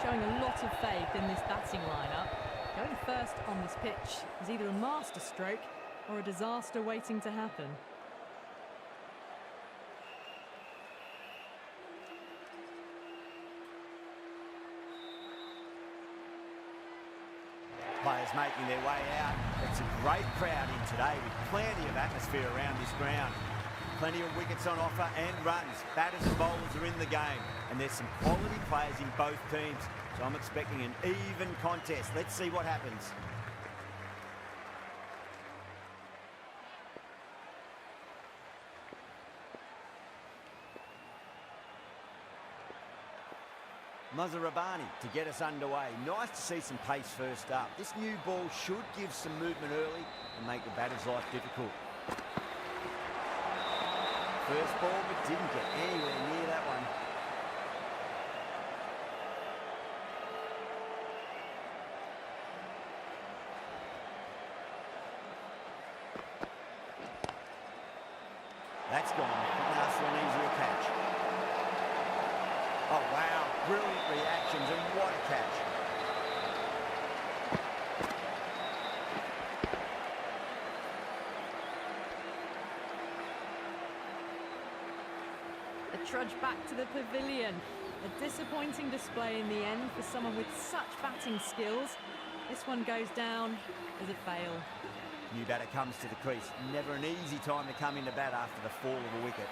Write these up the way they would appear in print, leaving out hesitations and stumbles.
showing a lot of faith in this batting lineup. Going first on this pitch is either a masterstroke or a disaster waiting to happen. Players making their way out. It's a great crowd in today with plenty of atmosphere around this ground. Plenty of wickets on offer and runs. Batters and bowlers are in the game. And there's some quality players in both teams. So I'm expecting an even contest. Let's see what happens. Mazharabani to get us underway. Nice to see some pace first up. This new ball should give some movement early and make the batter's life difficult. First ball, but didn't get anywhere near that one. That's gone. Couldn't ask for an easier catch. Oh, wow. Brilliant reactions, and what a catch. A trudge back to the pavilion. A disappointing display in the end for someone with such batting skills. This one goes down as a fail. New batter comes to the crease. Never an easy time to come into bat after the fall of a wicket.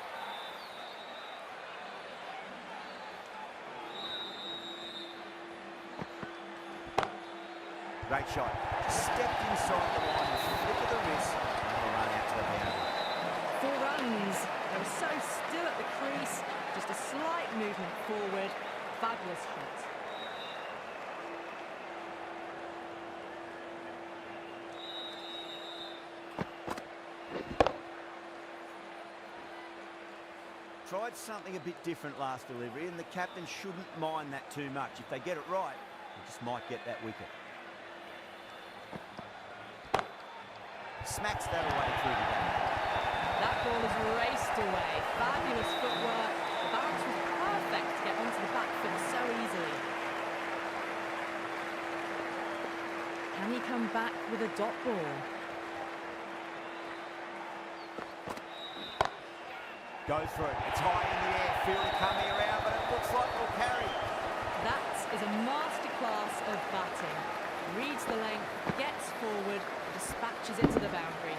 Great shot. Stepped inside the line with a flick of the wrist. Another run out to the boundary. 4 runs. They were so still at the crease. Just a slight movement forward. Fabulous shot. Tried something a bit different last delivery, and the captain shouldn't mind that too much. If they get it right, they just might get that wicket. Smacks that away through the gap. That ball has raced away. Fabulous footwork. The bounce was perfect to get onto the back foot so easily. Can he come back with a dot ball? Goes for it. It's high in the air. Fielder coming around, but it looks like it'll carry. That is a masterclass of batting. Reads the length, gets forward, dispatches it to the boundary.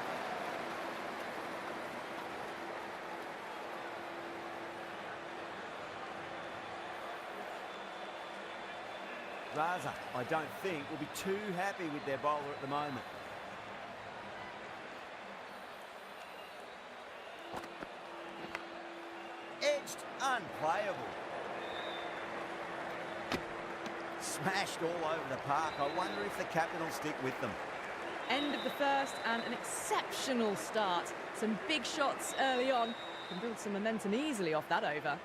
Raza, I don't think, will be too happy with their bowler at the moment. Edged, unplayable. Smashed all over the park. I wonder if the captain will stick with them. End of the first and an exceptional start. Some big shots early on. Can build some momentum easily off that over.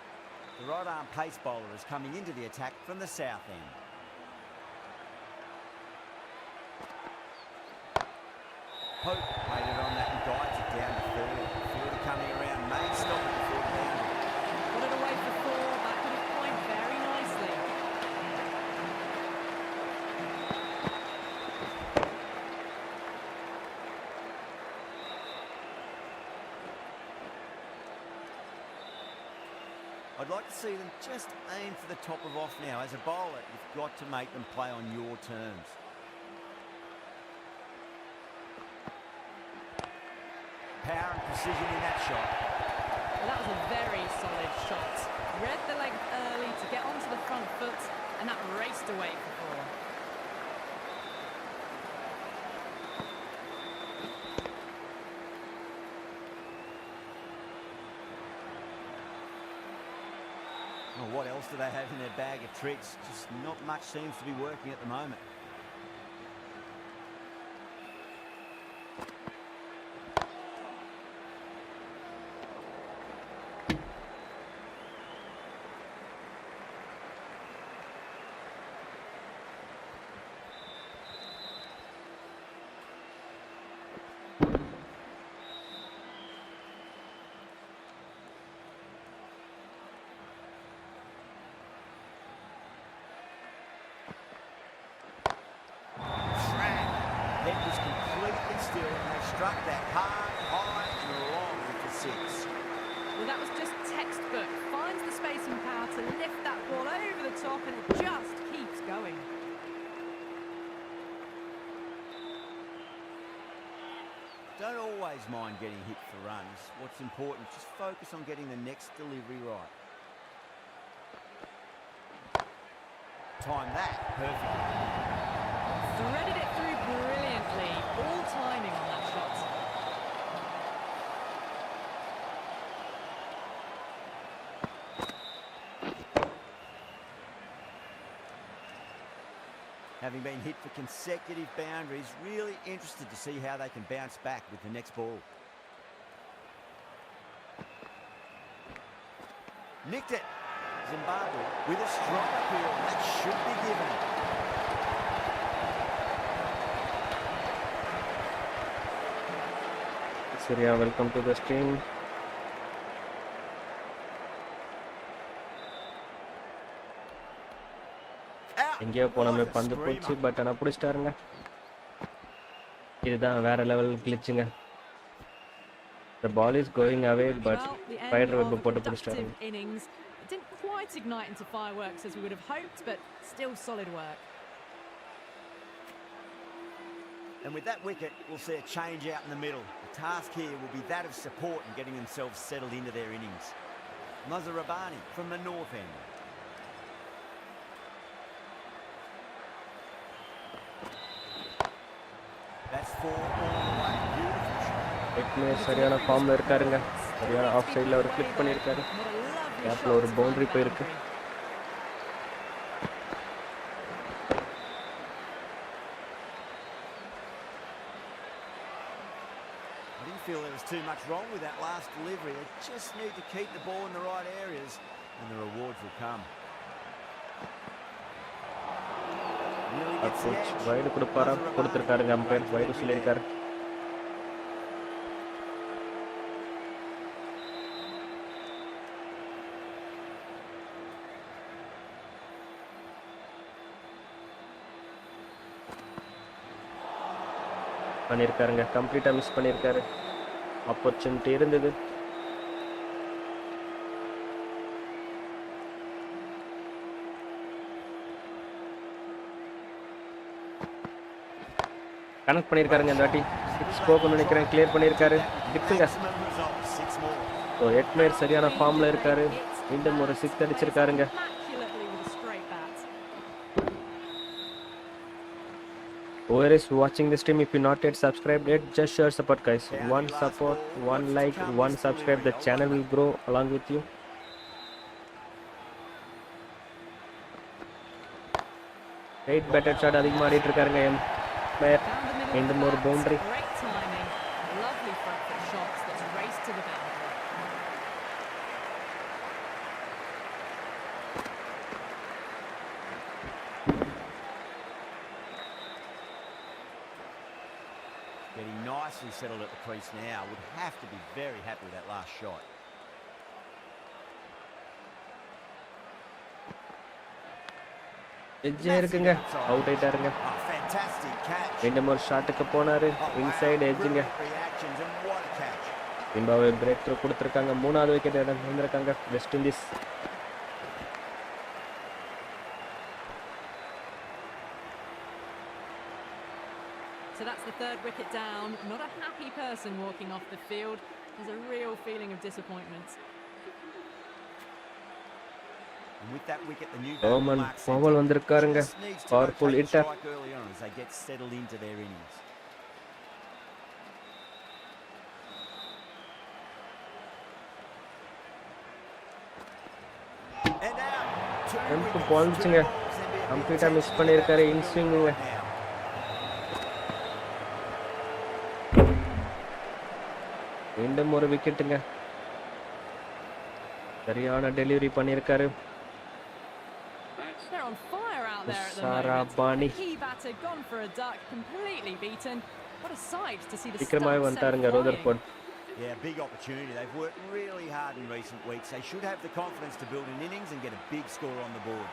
The right arm pace bowler is coming into the attack from the south end. Pope waited on that and guides it down to third. Fielder coming around, may stop it before the boundary. Got it away for 4, back at his point very nicely. I'd like to see them just aim for the top of off now. As a bowler, you've got to make them play on your terms. Power and precision in that shot. Well, that was a very solid shot. Read the length early to get onto the front foot, and that raced away for 4. Well, what else do they have in their bag of tricks? Just not much seems to be working at the moment. head was completely still and they struck that hard, high and long for 6. Well, that was just textbook. Finds the space and power to lift that ball over the top and it just keeps going. Don't always mind getting hit for runs. What's important, just focus on getting the next delivery right. Time that perfectly. Threaded it through brilliantly. All timing on that shot. Having been hit for consecutive boundaries, really interested to see how they can bounce back with the next ball. Nicked it. Zimbabwe with a strong appeal. That should be given. Surya, welcome to the stream. எங்கேயோ போனோமே பந்து போச்சு but ஆனால் பிடிச்சிட்டாருங்க. இதுதான் வேற level கிளிச்சுங்க. The ball is going away but spider web போட்டு பிடிச்சிட்டாருங்க. It didn't quite ignite into fireworks as we would have hoped, but still solid work. And with that wicket, we'll see a change out in the middle. The task here will be that of support and getting themselves settled into their innings. Mazharabani from the north end. That's 4 all the way. Beautiful shot. எட்மே சரியான ஃபார்ம்ல இருக்காருங்க. சரியான of சைடில் அவர் click பண்ணியிருக்காரு. கேப்ல ஒரு boundary போயிருக்கு. I didn't feel there was too much wrong with that last delivery. They just need to keep the ball in the right areas and the rewards will come. Really gets the edge. Wide கொடுப்பாரா? கொடுத்துருக்காருங்க umpire. Wide சொல்லியிருக்காரு. பண்ணியிருக்காருங்க. கம்ப்ளீட்டாக miss பண்ணியிருக்காரு. Opportunity இருந்தது. Connect பண்ணியிருக்காருங்க இந்த வாட்டி. 6 போகணும்னு நினைக்கிறேன். Clear பண்ணியிருக்காரு. சிக்ஸுங்க. ஸோ எட்மேர் சரியான ஃபார்மில் இருக்காரு. மீண்டும் ஒரு 6 அடிச்சிருக்காருங்க. Whoever is watching this stream, if you not yet subscribed yet, just share support guys. One support, one like, one subscribe, the channel will grow along with you. Right better shot அதிகமா ஆடிட்டு இருக்காருங்க M. Player மீண்டும் ஒரு boundary. Getting nicely settled at the crease now. Would have to be very happy with that last shot. எட்ஜே இருக்குங்க. Out ஆயிட்டாருங்க. மீண்டும் ஒரு ஷாட்டுக்கு போனாரு. Inside எட்ஜுங்க. Zimbabwe break through கொடுத்துருக்காங்க. 3வது விக்கெட் வந்திருக்காங்க west Indies. So that's the 3rd wicket down. Not a happy person walking off the field. There's a real feeling of disappointment. And with that wicket, the new Roman Powell வந்திருக்காருங்க. Powerful hitter. early on as they get settled into their innings. And out. டெம்ப் போல்ச்சுங்க. கம்ப்ளீட்டா miss பண்ணியிருக்காரு. இன் ஸ்விங்குங்க. மீண்டும் ஒரு விக்கெட்டுங்க. சரியான delivery பண்ணியிருக்காரு. சாராபானி சீக்கிரமாவே வந்துட்டாருங்க ரோதர்ஃபோர்ட். Yeah, big opportunity. They've worked really hard in recent weeks. They should have the confidence to build an innings and get a big score on the board.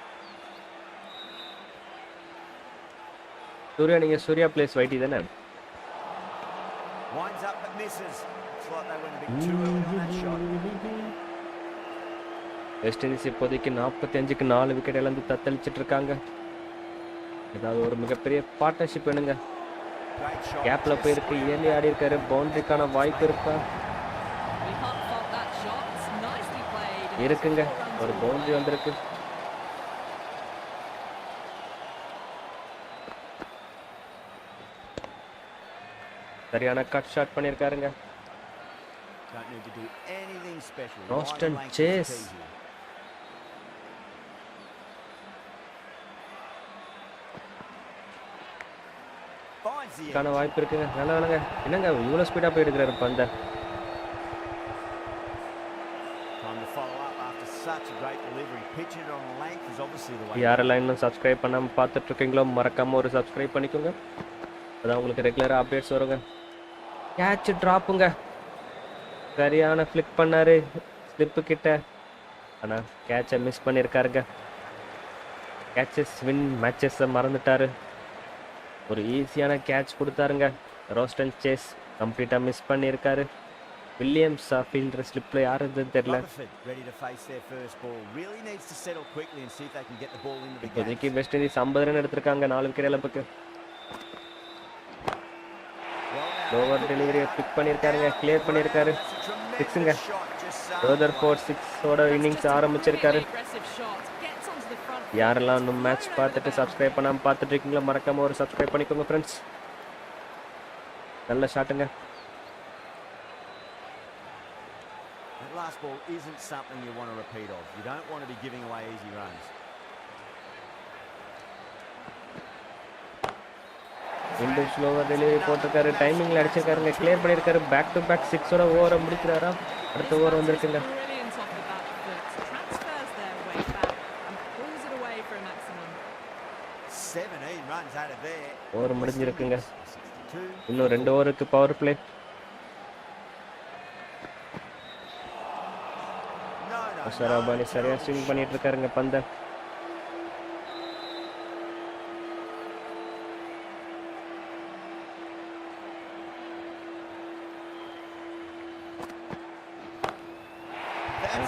Surya, நீங்க சூர்யா பிளேஸ் வைட்டி தானே? Winds up but misses. Looks like they went a bit too early on that shot. West Indies இப்போதைக்கு 45க்கு 4 wicket இழந்து தத்தளிச்சிட்டு இருக்காங்க. ஏதாவது ஒரு மிகப்பெரிய partnership வேணுங்க. கேப்ல போயிருக்கு, ஏர்லி ஆடி இருக்காரு. பவுண்டரிக்கான வாய்ப்பு இருக்கா? இருக்குங்க, ஒரு பவுண்டரி வந்திருக்கு. சரியான கட் ஷாட் பண்ணியிருக்காருங்க. ரோஸ்டன் சேஸ் கான வாய்ப்பு இருக்குங்க. நல்லா வேலைங்க. என்னங்க இவ்வளோ ஸ்பீடாக போய் எடுக்கிறாரு பந்த. யாரெல்லாம் இன்னும் சப்ஸ்கிரைப் பண்ணாமல் பார்த்துட்டு இருக்கீங்களோ மறக்காமல் ஒரு சப்ஸ்கிரைப் பண்ணிக்கோங்க. அதான் உங்களுக்கு ரெகுலராக அப்டேட்ஸ் வருங்க. கேட்ச் ட்ராப்புங்க. சரியான ஃப்ளிக் பண்ணாரு ஸ்லிப்பு கிட்ட. ஆனால் கேட்சை மிஸ் பண்ணியிருக்காருங்க. கேட்சஸ் வின் மேட்சஸை மறந்துட்டாரு. ஒரு ஈஸியான கேட்ச் கொடுத்தாருங்க. ரோஸ்டன் சேஸ் கம்ப்ளீட்டாக மிஸ் பண்ணியிருக்காரு. வில்லியம்ஸ் ஃபீல்டர் ஸ்லிப்பில் யார் இருந்ததுன்னு தெரியல. இப்போதைக்கு வெஸ்ட் இண்டீஸ் 50 ரன் எடுத்திருக்காங்க 4 விக்கெட் இழப்புக்கு. லோவர் டெலிவரியை பிக் பண்ணியிருக்காருங்க, கிளியர் பண்ணியிருக்காரு. 6ங்க. ரோதர்ஃபோர்ட் 6ஓட இன்னிங்ஸ் ஆரம்பிச்சிருக்காரு. யாரெல்லாம் இன்னும் மேட்ச் பார்த்துட்டு சப்ஸ்கிரைப் பண்ணாமல் பார்த்துட்டு இருக்கீங்களோ மறக்காமல் ஒரு சப்ஸ்கிரைப் பண்ணிக்கோங்க ஃப்ரெண்ட்ஸ். நல்ல ஷாட்டுங்க. Last ball isn't something you want to repeat of. You don't want to be giving away easy runs. Window slower delivery போட்டிருக்காரு. டைமிங்கில் அடிச்சிருக்காருங்க, கிளியர் பண்ணியிருக்காரு. பேக் டு பேக் 6ஓட ஓவரை முடிக்கிறாரா? அடுத்த ஓவர் வந்திருக்குங்க. ஓவர் முடிஞ்சிருக்குங்க. இன்னும் 2 ஓவருக்கு பவர் பிளே. சராபானி சரியா ஸ்விங் பண்ணிட்டு இருக்காருங்க பந்த.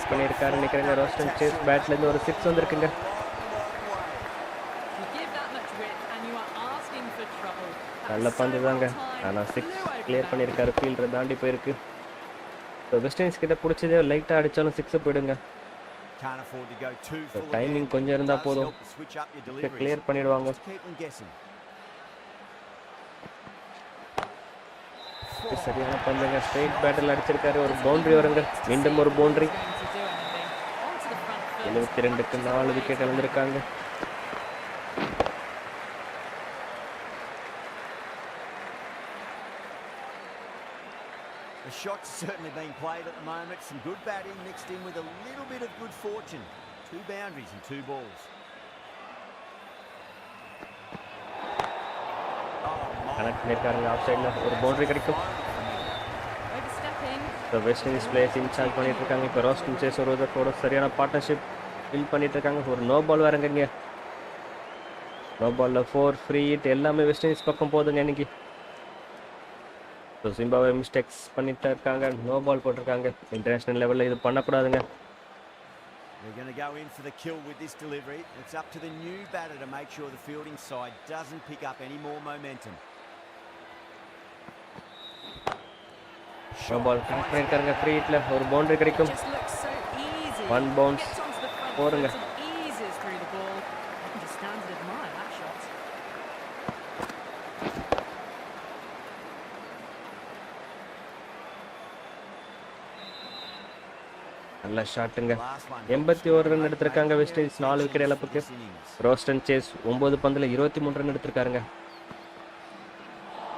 பண்ணியிருக்காரு நினைக்கிறேங்க. ரோஸ்டன் சேஸ் பேட்ல இருந்து ஒரு 6 வந்திருக்குங்க. நல்ல பந்து தாங்க. ஆனால் 6 கிளியர் பண்ணியிருக்காரு. ஃபீல்டரை தாண்டி போயிருக்கு. ஸோ வெஸ்ட் இண்டீஸ் கிட்ட பிடிச்சதே லைட்டாக அடித்தாலும் 6 போயிடுங்க. டைமிங் கொஞ்சம் இருந்தால் போதும், கிளியர் பண்ணிடுவாங்க. சரியான பந்துங்க. ஸ்ட்ரெயிட் பேட்டில் அடிச்சிருக்காரு. ஒரு பவுண்டரி வருங்க. மீண்டும் ஒரு பவுண்டரி. 72க்கு 4 விக்கெட் இழந்திருக்காங்க. The shots certainly being played at the moment. Some good batting mixed in with a little bit of good fortune. 2 boundaries and 2 balls. Connect பண்ணியிருக்காருங்க. ஆஃப் சைடில் ஒரு பவுண்டரி கிடைக்கும். So West Indies players in charge பண்ணிட்டு இருக்காங்க. இப்போ Roston chase ஒரு சரியான partnership build பண்ணிட்டு இருக்காங்க. ஒரு நோ பால் வேறங்க. நோ பாலில் 4 ஃப்ரீ ஹிட் எல்லாமே வெஸ்ட் இண்டீஸ் பக்கம் போதுங்க இன்னைக்கு. ஸோ ஜிம்பாப்வே மிஸ்டேக்ஸ் பண்ணிட்டு இருக்காங்க. நோ பால் போட்டிருக்காங்க. இன்டர்நேஷ்னல் லெவலில் இது பண்ணக்கூடாதுங்க. They're going to go in for the kill with this delivery. It's up to the new batter to make sure the fielding side doesn't pick up any more momentum. No ball connect பண்ணியிருக்காருங்க. Free ஹிட்டில் ஒரு boundary கிடைக்கும். 1 bounce போருங்க. நல்ல ஷாட்டுங்க. 81 run எடுத்திருக்காங்க West Indies 4 wicket இழப்புக்கு. Roston Chase 9 பந்தில் 23 run எடுத்திருக்காருங்க.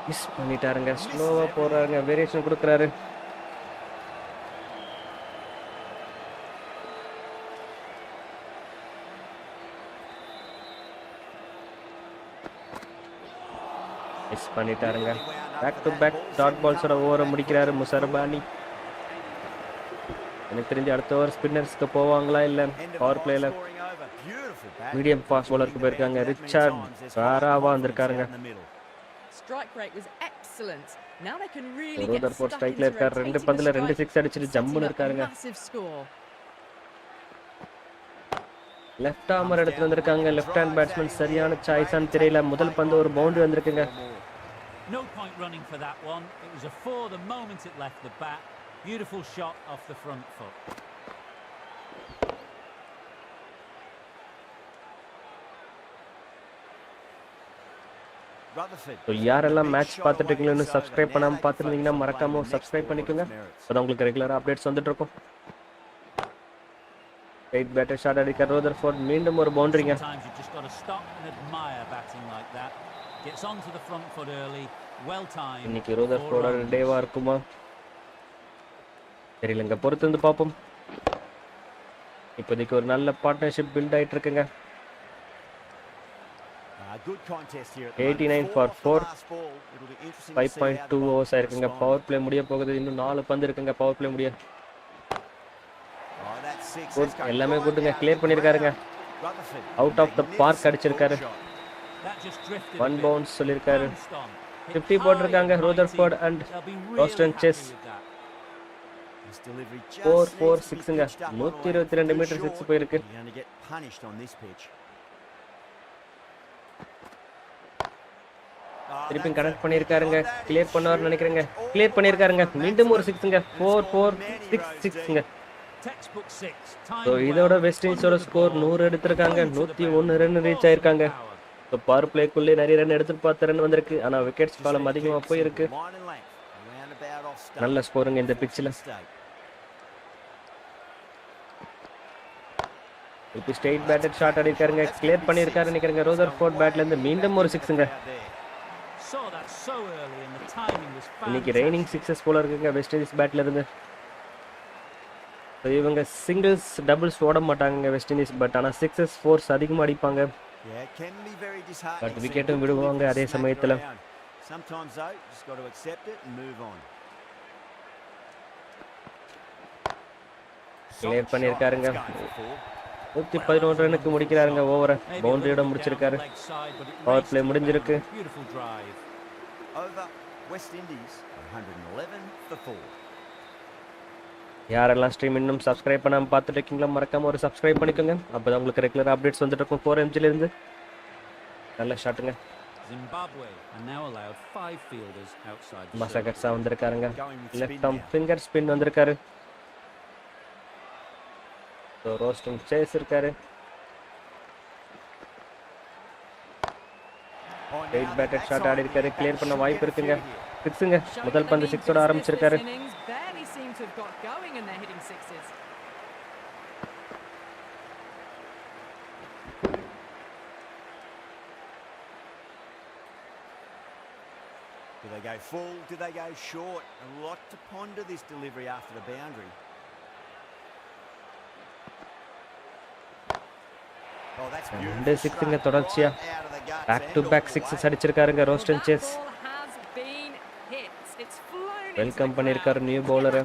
மிஸ் பண்ணிட்டாருங்க. ஸ்லோவாக போறாருங்க. வேரியேஷன் கொடுக்குறாரு. மிஸ் பண்ணிட்டாருங்க. பேக் டு பேக் டாட் பால்ஸோட ஓவரை முடிக்கிறாரு முசர்பானி. எனக்கு தெரிஞ்சு அடுத்த ஓவர் ஸ்பின்னர்ஸ்க்கு போவாங்களா இல்லை பவர் பிளேயில் மீடியம் ஃபாஸ்ட் பவுலருக்கு போயிருக்காங்க. Richard ராராவா வந்திருக்காருங்க. Strike rate was excellent. excellent. Now they can really get Rutherford stuck ஸ்ட்ரைக்ல into இருக்காரு. rotating ரெண்டு the பந்துல ரெண்டு strike, சிக்ஸ் அடிச்சிட்டு setting ஜம்முன்னு up a இருக்காருங்க. massive score. லெஃப்ட் ஆர்மர் எடுத்து வந்திருக்காங்க. லெஃப்ட் ஹேண்ட் பேட்ஸ்மேன் சரியான சாய்ஸான்னு தெரியல. முதல் பந்து ஒரு பவுண்டரி வந்திருக்குங்க. No point running for that one. It was a four the moment it left the bat. Beautiful shot off the front foot. So யாரெல்லாம் match பார்த்துட்டு இருக்கீங்கன்னு சப்ஸ்கிரைப் பண்ணாமல் பார்த்துருந்தீங்கன்னா மறக்காம சப்ஸ்கிரைப் பண்ணிக்கோங்க. அப்போ உங்களுக்கு ரெகுலராக அப்டேட்ஸ் வந்துட்டு இருக்கும். எயிட் பேட்டர் ஷாட் அடிக்க ரூதர்ஃபோர்ட் மீண்டும் ஒரு பவுண்டரிங்க. இன்னைக்கு ரூதர்ஃபோர்டோட டேவா இருக்குமா தெரியலங்க, பொறுத்து வந்து பார்ப்போம். இப்போதைக்கு ஒரு நல்ல பார்ட்னர்ஷிப் பில்ட் ஆயிட்டு இருக்குங்க. 89 for 4, 5.2 ஓவர்ஸ் ஆயிருக்குங்க. பவர் பிளே முடிய போகுது. இன்னும் 4 பந்து இருக்குங்க பவர் பிளே முடிய. எல்லாமே குட்டுங்க, கிளியர் பண்ணியிருக்காருங்க. அவுட் ஆஃப் த பார்க் அடிச்சிருக்காரு. 1 பவுன்ஸ் சொல்லியிருக்காரு. 50 போட்டிருக்காங்க ரூதர்ஃபோர்ட் அண்ட் ரோஸ்டன் சேஸ். 4-4-6ங்க. 122 மீட்டர் 6 போயிருக்கு. திருப்பி கனெக்ட் பண்ணியிருக்காருங்க. கிளியர் பண்ணுவார்னு நினைக்கிறேங்க. கிளியர் பண்ணியிருக்காருங்க. மீண்டும் ஒரு 6ங்க. 4-4-6-6ங்க. ஸோ இதோட வெஸ்ட் இண்டீஸோட ஸ்கோர் 100 எடுத்திருக்காங்க. 101 ரன் ரீச் ஆயிருக்காங்க. ஸோ பவர் பிளேக்குள்ளே நிறைய ரன் எடுத்துட்டு பார்த்த ரன் வந்திருக்கு. ஆனால் விக்கெட்ஸ் காலம் அதிகமாக போயிருக்கு. நல்ல ஸ்கோருங்க இந்த பிச்சில். இப்போ ஸ்ட்ரெயிட் பேட்டட் ஷாட் அடிக்காருங்க. கிளியர் பண்ணியிருக்காரு நினைக்கிறேங்க. ரூதர்ஃபோர்ட் பேட்லேருந்து மீண்டும் ஒரு 6ங்க. இன்னைக்கு ரெய்னிங் சிக்ஸஸ் போல இருக்குங்க வெஸ்ட் இண்டீஸ் பேட்ல இருந்து. இவங்க சிங்கிள்ஸ் டபுள்ஸ் ஓட மாட்டாங்க வெஸ்ட் இண்டீஸ். பட் ஆனால் சிக்ஸஸ் ஃபோர்ஸ் அதிகமாக அடிப்பாங்க. பட் விக்கெட்டும் விடுவாங்க அதே சமயத்தில். கிளியர் பண்ணியிருக்காருங்க. 111 ரனுக்கு முடிக்கிறாருங்க ஓவரை. பவுண்டரியோட முடிச்சிருக்காரு. பவர் பிளே முடிஞ்சிருக்கு. யாரெல்லாம் ஸ்ட்ரீம் இன்னும் சப்ஸ்கிரைப் பண்ணாமல் பார்த்துட்டு இருக்கீங்களோ மறக்காம ஒரு சப்ஸ்கிரைப் பண்ணிக்கோங்க. அப்போ தான் உங்களுக்கு ரெகுலர் அப்டேட்ஸ் வந்துட்டு இருக்கும். 4 MGலேருந்து நல்ல ஷாட்டுங்க. மசகட்ஸா வந்திருக்காருங்க. லெஃப்ட் ஆர்ம் ஃபிங்கர் ஸ்பின் வந்திருக்காரு. ஸோ ரோஸ்டன் சேஸ் இருக்காரு. எயிட் பேட்டட் ஷாட் ஆடி இருக்காரு. கிளியர் பண்ண வாய்ப்பு இருக்குங்க. 6ங்க. முதல் பந்து 6ஓட ஆரம்பிச்சிருக்காரு. Do they go full? Do they go short? A lot to ponder this delivery after the boundary. ரெண்டு 6ங்க தொடர்ச்சியா பேக் டு பேக் 6 அடிச்சிருக்காருங்க ரோஸ்டன் சேஸ். வெல்கம் பண்ணியிருக்காரு நியூ பவுலரை.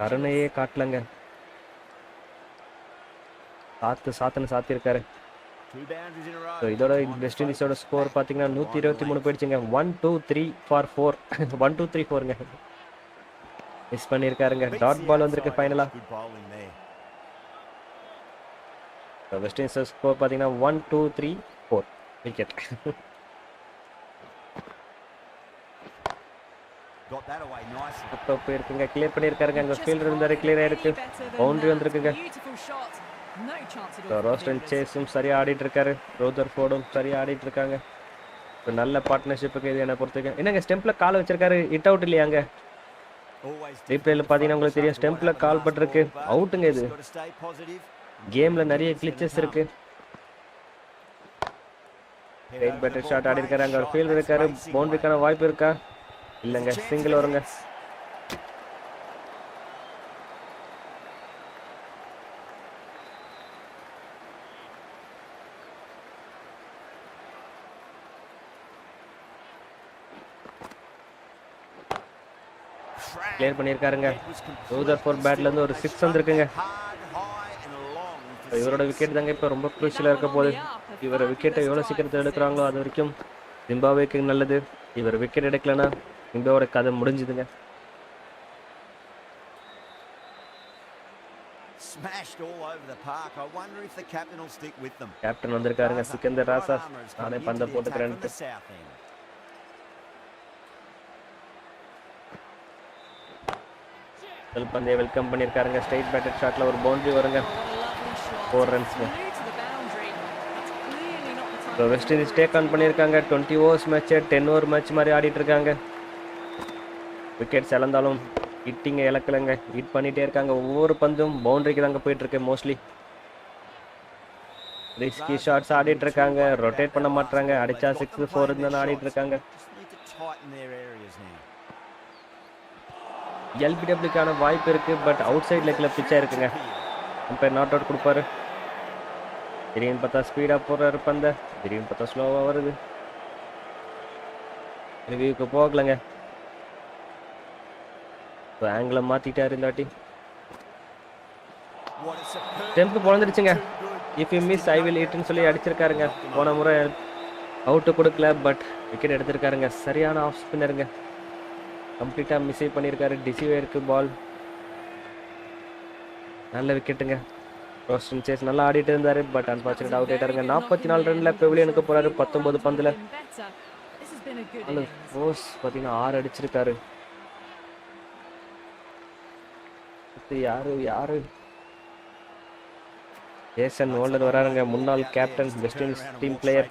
கருணையே காட்டலங்க. சாத்துன்னு சாத்திருக்காரு. இதோட வெஸ்ட் இண்டீஸோட ஸ்கோர் பார்த்தீங்கன்னா 123 போயிடுச்சுங்க. 1-2-3 for 4. 1-2-3-4ங்க. மிஸ் பண்ணியிருக்காருங்க. டாட் பால் வந்திருக்கு ஃபைனலா. வெஸ்ட் இண்டீஸ் ஸ்கோர் பார்த்தீங்கன்னா 1-2-3-4 விக்கெட். போயிருக்குங்க. கிளியர் பண்ணியிருக்காருங்க. அங்கே ஃபீல்டர் இருந்தாரு. கிளியர் ஆயிருக்கு. பவுண்டரி வந்திருக்குங்க. ரோஸ்டன் சேஸும் சரியாக ஆடிட்டு இருக்காரு. ரூதர்ஃபோர்டும் சரியாக ஆடிட்டு இருக்காங்க. நல்ல பார்ட்னர்ஷிப்புக்கு இது என்ன பொறுத்திருக்கேன். என்னங்க ஸ்டெம்பில் கால் வச்சிருக்காரு. இட் அவுட் இல்லையாங்க. ரீப்ளேல பார்த்தீங்கன்னா உங்களுக்கு தெரியும் ஸ்டெம்பில் கால் பட்டிருக்கு. அவுட்டுங்க. இது கேமில் நிறைய கிளிச்சஸ் இருக்கு. எயிட் பேட்டர் ஷாட் ஆடி இருக்காரு. அங்கே ஒரு ஃபீல்டர் இருக்காரு. பவுண்டரிக்கான வாய்ப்பு இருக்கா? இல்லைங்க. சிங்கிள் வருங்க. கிளியர் பண்ணியிருக்காருங்க. ரூதர்ஃபோர்ட் பேட்ல இருந்து ஒரு 6 வந்திருக்குங்க. இவரோட விக்கெட் தாங்க இப்போ ரொம்ப குரூஷியலாக இருக்க போகுது. இவரை விக்கெட்டை எவ்வளோ சீக்கிரத்தில் எடுக்கிறாங்களோ அது வரைக்கும் ஜிம்பாப்வேக்கு நல்லது. இவர் விக்கெட் எடுக்கலனா ஜிம்பாவோட கதை முடிஞ்சுதுங்க. Smashed all over the park. I wonder if the captain will stick with them. Captain வந்திருக்காருங்க சிக்கந்தர் ராசா. நானே பந்த போட்டுக்கிறேன். முதல் பந்தைய வெல்கம் பண்ணியிருக்காருங்க. ஸ்ட்ரைட் பேட்டட் ஷாட்ல ஒரு பவுண்டரி வருங்க. 4 ரன்ஸ்ங்க. இப்போ வெஸ்ட் இண்டீஸ் டேக் ஆன் பண்ணியிருக்காங்க. 20 ஓவர்ஸ் மேட்ச் 10 ஓவர் மேட்ச் மாதிரி ஆடிட்டு இருக்காங்க. விக்கெட்ஸ் இழந்தாலும் ஹிட்டிங்க இழக்கலைங்க. ஹிட் பண்ணிகிட்டே இருக்காங்க. ஒவ்வொரு பந்தும் பவுண்டரிக்கு தாங்க போயிட்டுருக்கு. மோஸ்ட்லி ரிஸ்கி ஷாட்ஸ் ஆடிட்டு இருக்காங்க. ரொட்டேட் பண்ண மாட்டாங்க. அடிச்சா 6 4 தான் ஆடிட்டு இருக்காங்க. எல்பிடபிள்யூக்கான வாய்ப்பு இருக்கு. பட் அவுட் சைட் லெக்ல பிச்சா இருக்குங்க. அம்பையர் நாட் அவுட் கொடுப்பாரு. திடீர்னு பார்த்தா ஸ்பீடாக போடுறாரு பந்த. திடீர்னு பார்த்தா ஸ்லோவாக வருது. ரிவ்யூக்கு போகலங்க. இப்போ ஆங்கிளை மாற்றிட்டார். இந்த வாட்டி டெம்பு பொழந்துருச்சுங்க. If you miss I will ஹிட்னு சொல்லி அடிச்சிருக்காருங்க. போன முறை அவுட்டு கொடுக்கல. பட் விக்கெட் எடுத்திருக்காருங்க. சரியான ஆஃப் ஸ்பின்னருங்க. கம்ப்ளீட்டாக மிஸ்ஸே பண்ணியிருக்காரு. டிசிவே இருக்கு பால். நல்ல விக்கெட்டுங்க. ரோஸ்டன் சேஸ் நல்லா ஆடிட்டு இருந்தாரு. பட் அன்பார்ச்சுனேட் அவுட் ஆயிட்டாருங்க. 44 ரன்ல பெவிலியனுக்கு போறாரு. 19 பந்துல 4 ஃபோர்ஸ் பார்த்தீங்கன்னா 6 அடிச்சிருக்காரு. யாரு ஏசன் ஹோல்டர் வராருங்க. முன்னாள் captain, west Indies team player.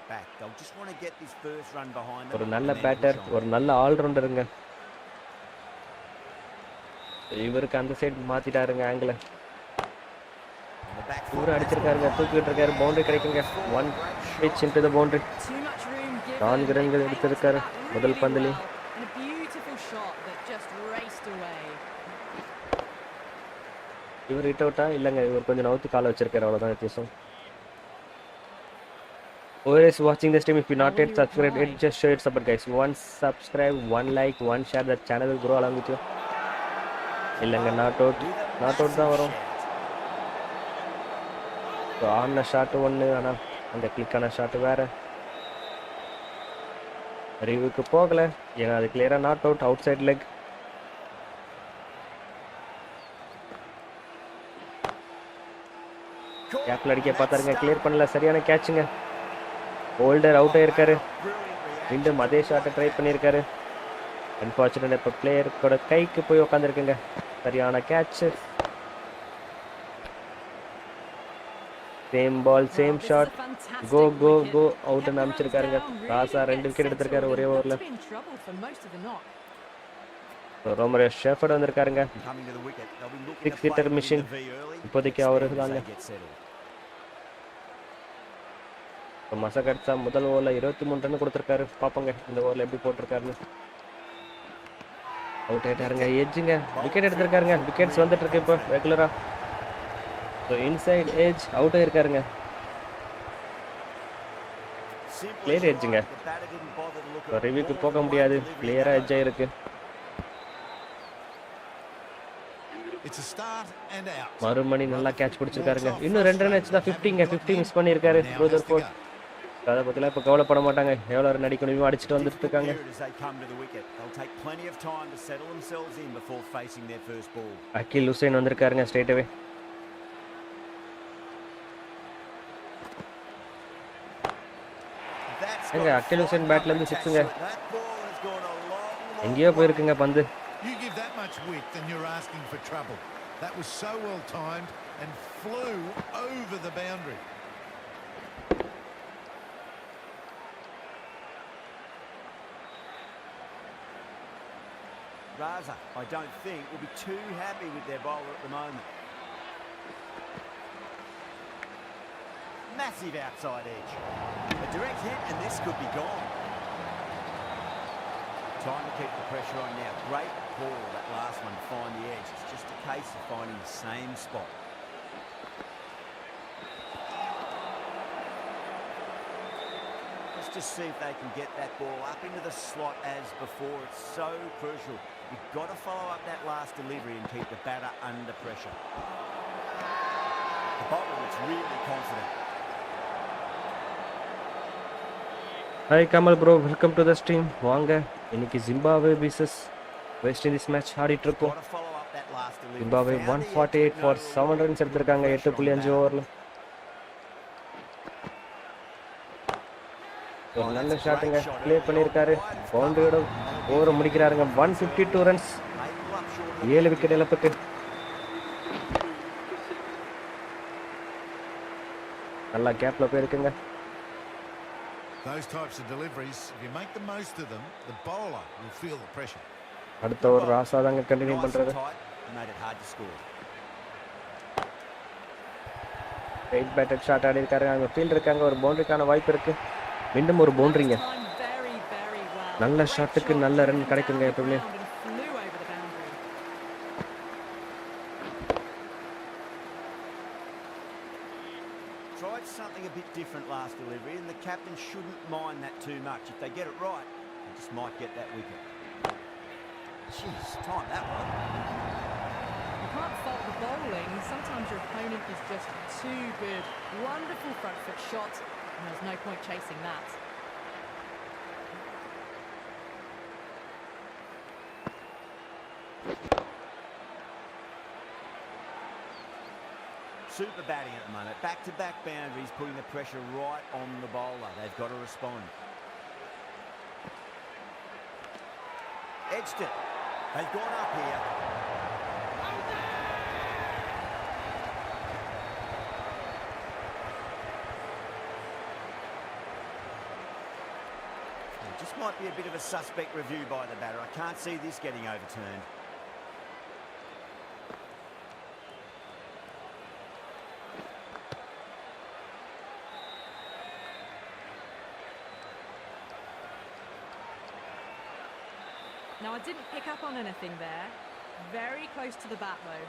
ஒரு நல்ல பேட்டர், ஒரு நல்ல ஆல்ரவுண்டருங்க. இவருக்கு அந்த சைடு மாத்திட்டாருங்க ஆங்கிள். இவரு அடிச்சிருக்காருங்க. தூக்கிட்டு இருக்காரு. பவுண்டரி கிடைக்குங்க. 1 pitch into the boundary. 4 ரன்கள் எடுத்திருக்காரு முதல் பந்திலே. இவர் ஹிட் அவுட்டா இல்லைங்க. இவர் கொஞ்சம் நவுத்து காலை வச்சிருக்காரு. அவ்வளோதான் வித்தியாசம். Always watching this team. If you not yet subscribed, just show it support guys. One subscribe, 1 like, 1 share. That channel will grow along with you. இல்லைங்க நாட் அவுட் தான் வரும். ஸோ ஆன ஷாட்டு ஒன்று. ஆனால் அந்த கிளிக்கான ஷாட்டு வேறு. ரிவ்யூக்கு போகலை. ஏன்னா அது கிளியராக not out. Outside leg. கேப்ல அடிக்க பார்த்தாருங்க. கிளியர் பண்ணல. சரியான கேட்சுங்க. ஹோல்டர் அவுட் ஆயிருக்காரு. மீண்டும் அதே ஷாட்டை ட்ரை பண்ணியிருக்காரு. அன்ஃபார்ச்சுனேட் இப்போ பிளேயரோட கைக்கு போய் உட்காந்துருக்குங்க. சரியான catch. Same ball same shot. Go அவுட்னு அனுப்பிச்சிருக்காருங்க. ராசா 2 விக்கெட் எடுத்திருக்காரு ஒரே ஓவரில். ரோமரியோ ஷெஃபர்ட் வந்திருக்காருங்க. 6 ஹிட்டர் மிஷின். இப்போதைக்கு அவரு தாங்க. மசகட்சா முதல் ஓவரில் 23 ரன் கொடுத்துருக்காரு. பார்ப்போங்க இந்த ஓவரில் எப்படி போட்டிருக்காருன்னு. அவுட் ஆயிட்டாருங்க. எட்ஜுங்க விக்கெட் எடுத்திருக்காருங்க. விக்கெட்ஸ் வந்துட்டு இருக்கு இப்போ ரெகுலரா. ஸோ இன்சைட் எட்ஜ் அவுட் ஆயிருக்காருங்க. கிளியர் எட்ஜுங்க. ரிவ்யூக்கு போக முடியாது. கிளியரா எட்ஜ் ஆயிருக்கு. மறுமணி நல்லா கேட்ச் பிடிச்சிருக்காருங்க. இன்னும் 2 ரன் தான் 50 மிஸ் பண்ணியிருக்காரு ரூதர்ஃபோர்ட். அதை பற்றிலாம் இப்போ கவலைப்பட மாட்டாங்க. எவ்வளோ ரன் அடிக்கணும் அடிச்சுட்டு வந்துட்டு இருக்காங்க. அகில் ஹுசைன் வந்திருக்காருங்க ஸ்ட்ரெயிட்டாவே. எங்க அகில் ஹுசைன் பேட்ல இருந்து 6ங்க. எங்கேயோ போயிருக்குங்க பந்து. You give that much width and you're asking for trouble. That was so well timed and flew over the boundary. Raza, I don't think, will be too happy with their bowler at the moment. Massive outside edge. A direct hit and this could be gone. Trying to keep the pressure on now. Great ball, that last one, to find the edge. It's just a case of finding the same spot. Let's just see if they can get that ball up into the slot as before. It's so crucial. You've got to follow up that last delivery and keep the batter under pressure. The bowler looks really confident. Hi Kamal bro, welcome to the stream. வாங்க இன்னைக்கு Zimbabwe vs west Indies match ஆடிட்டு இருக்கோம். Got to follow up that last delivery. Zimbabwe Found the edge 148 with for no 7 runs எடுத்திருக்காங்க pressure on the 8.5 batter. ஓவர்ல. ஒரு நல்ல That's a ஷாட்டுங்க great shot play early பண்ணியிருக்காரு. on, wide of பவுண்டரியோட cover. ஓவரை முடிக்கிறாருங்க. 152 runs, Able up short of the 7 wicket இழப்புக்கு. நல்லா கேப்ல போயிருக்குங்க. Those types of deliveries, if you make the most of them, the bowler will feel the pressure. அடுத்த ஒரு ராசா தாங்க continue Nice and பண்றது. tight, made it hard to score. Right batted shot ஆடி இருக்காரு. அங்க ஃபீல்ட் இருக்காங்க. ஒரு பவுண்டரிக்கான வாய்ப்பு இருக்கு. மீண்டும் ஒரு பவுண்டரிங்க. Timed very, very well. நல்ல Great ஷாட்டுக்கு shot, நல்ல ரன் driven கிடைக்குங்க down the எப்பவுமே. ground and flew over the boundary. Tried something a bit different last delivery, and the captain shouldn't mind that too much. If they get it right, they just might get that wicket. Jeez, time that one. You can't fault the bowling. Sometimes your opponent is just too good. Wonderful front foot shot, and there's no point chasing that. Super batting at the moment. Back-to-back boundaries, putting the pressure right on the bowler. They've got to respond. Edged it. They've gone up here. It just might be a bit of a suspect review by the batter. I can't see this getting overturned. Now, I didn't pick up on anything there. Very close to the bat, though.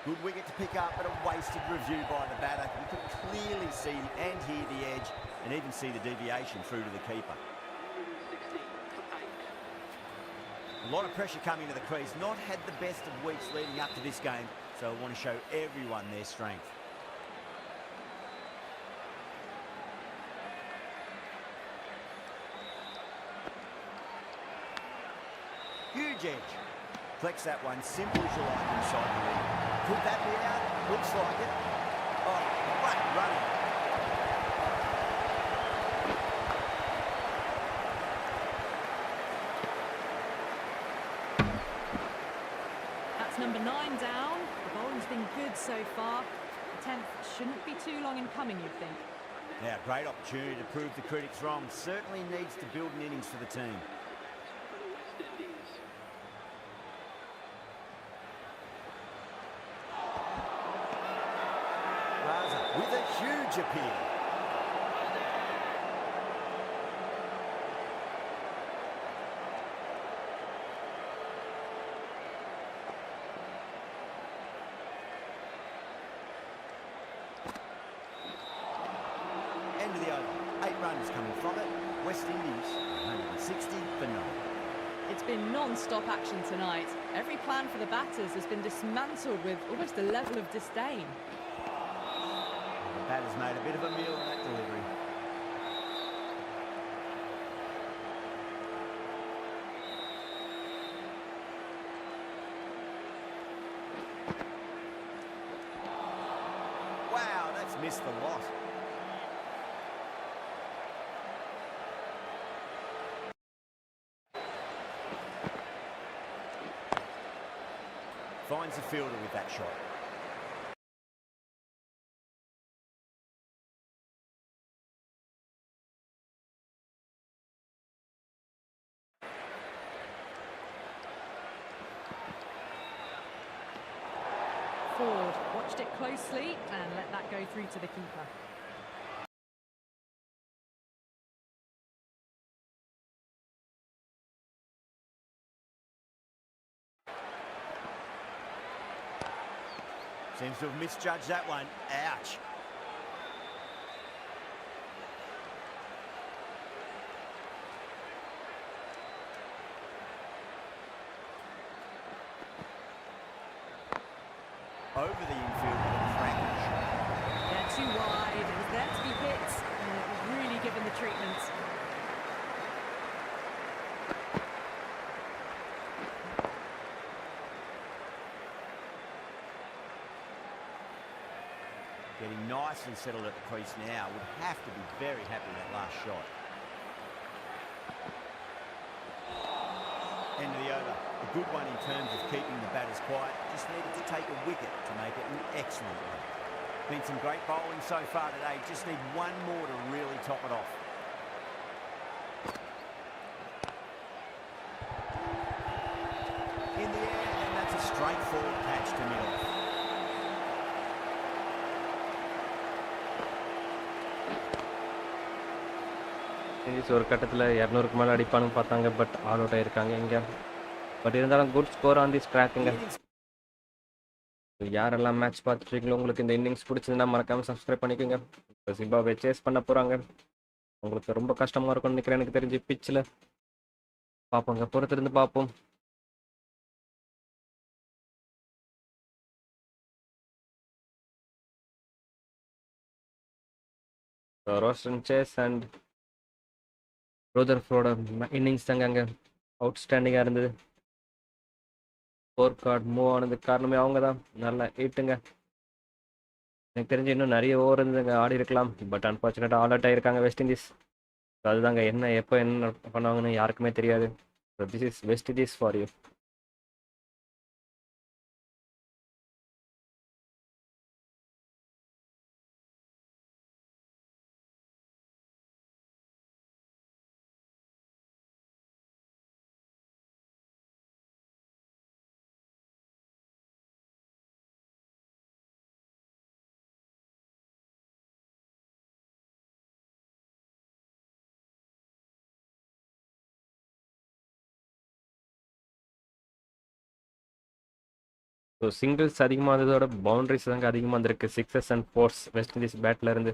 Good wicket to pick up, but a wasted review by the batter. You could clearly see and hear the edge and even see the deviation through to the keeper. A lot of pressure coming to the crease. Not had the best of weeks leading up to this game, so I want to show everyone their strength. Huge edge. Flex that one, simple as you like inside the leg. Could that be out? Looks like it. Oh, great running. That's number 9 down. The bowling's been good so far. The 10th shouldn't be too long in coming, you'd think. Now, great opportunity to prove the critics wrong. Certainly needs to build an innings for the team. With a huge appeal. End of the over. 8 runs coming from it. West Indies 160 for 9. It's been non-stop action tonight. Every plan for the batters has been dismantled with almost a level of disdain. The batter's made a bit of a meal of that delivery. Wow, that's missed the lot. Finds the fielder with that shot. Ford watched it closely and let that go through to the keeper. Seems to have misjudged that one. Ouch. Over the infield with a cracking shot. Yeah, too wide. It was there to be hit, and it was really given the treatment. Getting nicely settled at the crease now. Would have to be very happy with that last shot. End of the over. A good one in terms of keeping the batters quiet. Just needed to take a wicket to make it an excellent one. Been some great bowling so far today. Just need one more to really top it off. In the air, and that's a straightforward catch to mid-off. ஒரு கட்டத்தில் 200க்கு மேலே அடிப்பானு பார்த்தாங்க, but all out ஆயிருக்காங்க இங்கே. But இருந்தாலும் good score on this ட்ராக்குங்க. யாரெல்லாம் match பார்த்துருக்கீங்களோ உங்களுக்கு இந்த இன்னிங்ஸ் பிடிச்சதுன்னா மறக்காமல் சப்ஸ்கிரைப் பண்ணிக்கோங்க. இப்போ ஜிம்பாப்வே சேஸ் பண்ண போகிறாங்க. உங்களுக்கு ரொம்ப கஷ்டமாக இருக்கும்னு நினைக்கிறேன் எனக்கு தெரிஞ்சு பிச்சில். பார்ப்போங்க, பொறுத்திருந்து பார்ப்போம். ரோஸ்டன் சேஸ் அண்ட் ரோதர்ஃபோர்டோட இன்னிங்ஸ் தாங்க அங்கே அவுட்ஸ்டாண்டிங்காக இருந்தது. ஸ்கோர் கார்டு மூவ் ஆனதுக்கு காரணமே அவங்க தான். நல்லா ஹிட்டுங்க. எனக்கு தெரிஞ்சு இன்னும் நிறைய ஓவர் இருந்துங்க, ஆடி இருக்கலாம். பட் அன்ஃபார்ச்சுனேட்டாக ஆல் அவுட் ஆகிருக்காங்க வெஸ்ட் இண்டீஸ். அதுதாங்க என்ன எப்போ என்ன பண்ணுவாங்கன்னு யாருக்குமே தெரியாது. This is West Indies for you. So singles அதிகமாக இருந்ததோட பவுண்டரிஸ் தாங்க அதிகமாக இருந்திருக்கு. 6s and 4s West Indies பேட்டில் இருந்து.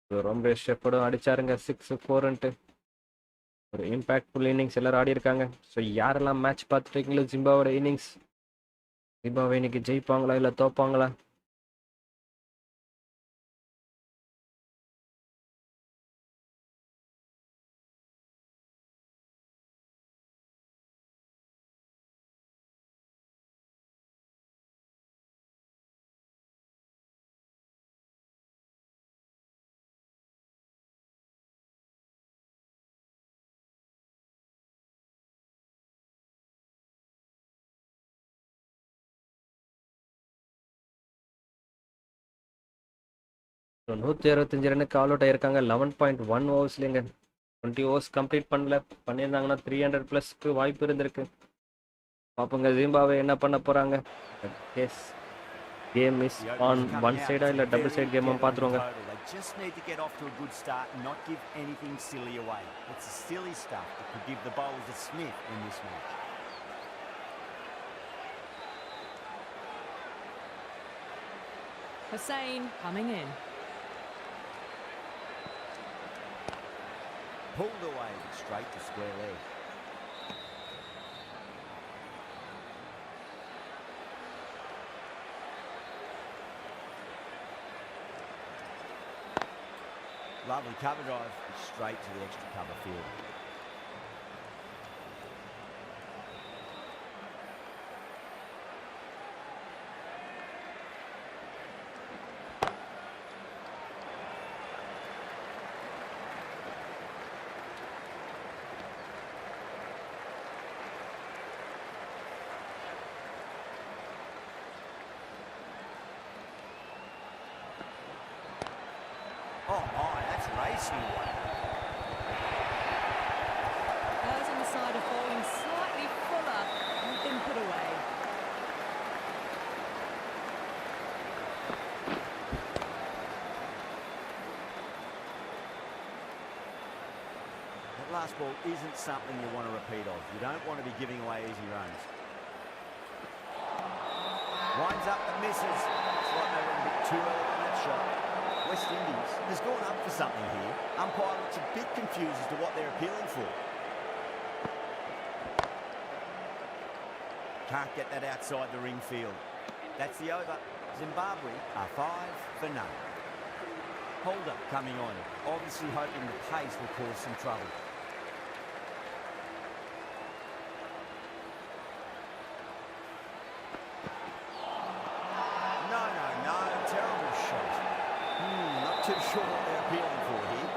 ஸோ ரொம்ப ஷெப்பர்டும் அடிச்சாருங்க 6-4ன்ட்டு. ஒரு இம்பேக்ட்ஃபுல் இன்னிங்ஸ் எல்லோரும் ஆடி இருக்காங்க. ஸோ யாரெல்லாம் மேட்ச் பார்த்துருக்கீங்களோ ஜிம்பாவோட இன்னிங்ஸ், ஜிம்பாவே இன்னைக்கு ஜெயிப்பாங்களா இல்லை தோப்பாங்களா? ஸோ 165 ரன்னுக்கு ஆல் அவுட் ஆயிருக்காங்க 11.1 ஓவர்ஸ்லேங்க. 20 ஓவர்ஸ் கம்ப்ளீட் பண்ணியிருந்தாங்கன்னா 300+ வாய்ப்பு இருந்திருக்கு. பார்ப்போங்க ஜிம்பாவே என்ன பண்ண போகிறாங்க. Yes, game is on one சைடா இல்லை டபுள் சைட் கேமாக பார்த்துருவாங்க. Just need to get off to a good start and not give anything silly away. It's the silly stuff that could give the bowlers a sniff in this match. Hussain coming in. Pulled away straight to square leg. Lovely cover drive straight to the extra cover field. Oh my, that's racing one. Those on the side of bowling slightly fuller and been put away. That last ball isn't something you want to repeat of. You don't want to be giving away easy runs. Winds up the misses. It's like they went a bit too early on that shot. West Indies has gone up for something here. Umpire looks a bit confused as to what they're appealing for. Can't get that outside the ring field. That's the over. Zimbabwe are 5 for none. Holder coming on, obviously hoping the pace will cause some trouble. No, terrible shot. Not too sure what they're appealing for here.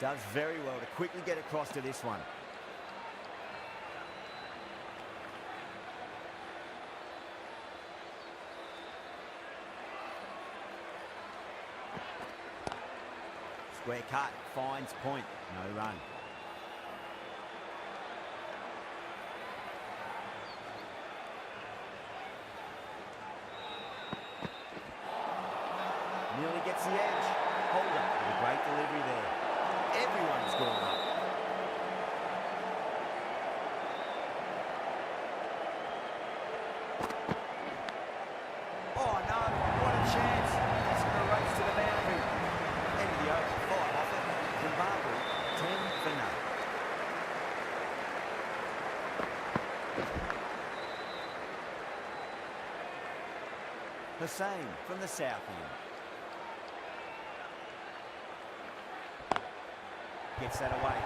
Does very well to quickly get across to this one. Square cut, finds point, no run. Nearly gets the edge. Holder with a great delivery there. Everyone's gone up. Oh no, what a chance. That's going to race to the boundary. End of the over, 5 off it. Zimbabwe, 10 for none. Hussain from the south end. Gets that away.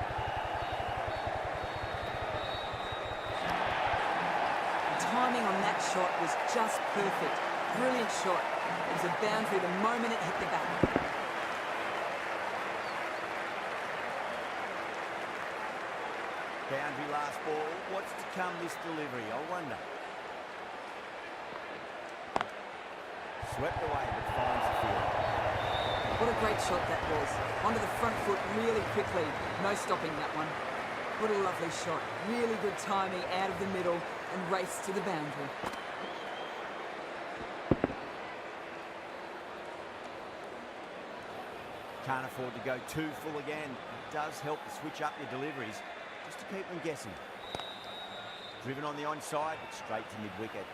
Timing on that shot was just perfect. Brilliant shot. It was a boundary the moment it hit the back. Boundary last ball. What's to come this delivery, I wonder. Swept away but finds the field. What a great shot that was. Onto the front foot really quickly. No stopping that one. What a lovely shot. Really good timing out of the middle and race to the boundary. Can't afford to go too full again. It does help to switch up your deliveries just to keep them guessing. Driven on the onside, but straight to mid-wicket.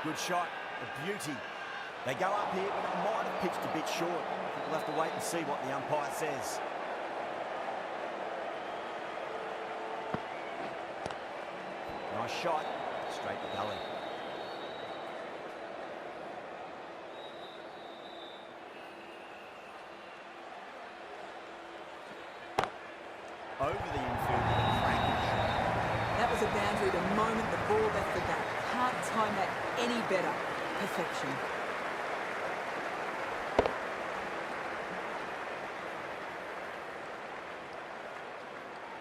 Good shot, a beauty. They go up here, but it might have pitched a bit short. We'll have to wait and see what the umpire says. Nice shot, straight to gully. Over the infield with a cracking shot. That was a boundary the moment the ball left the bat. Can't time that any better. Perfection.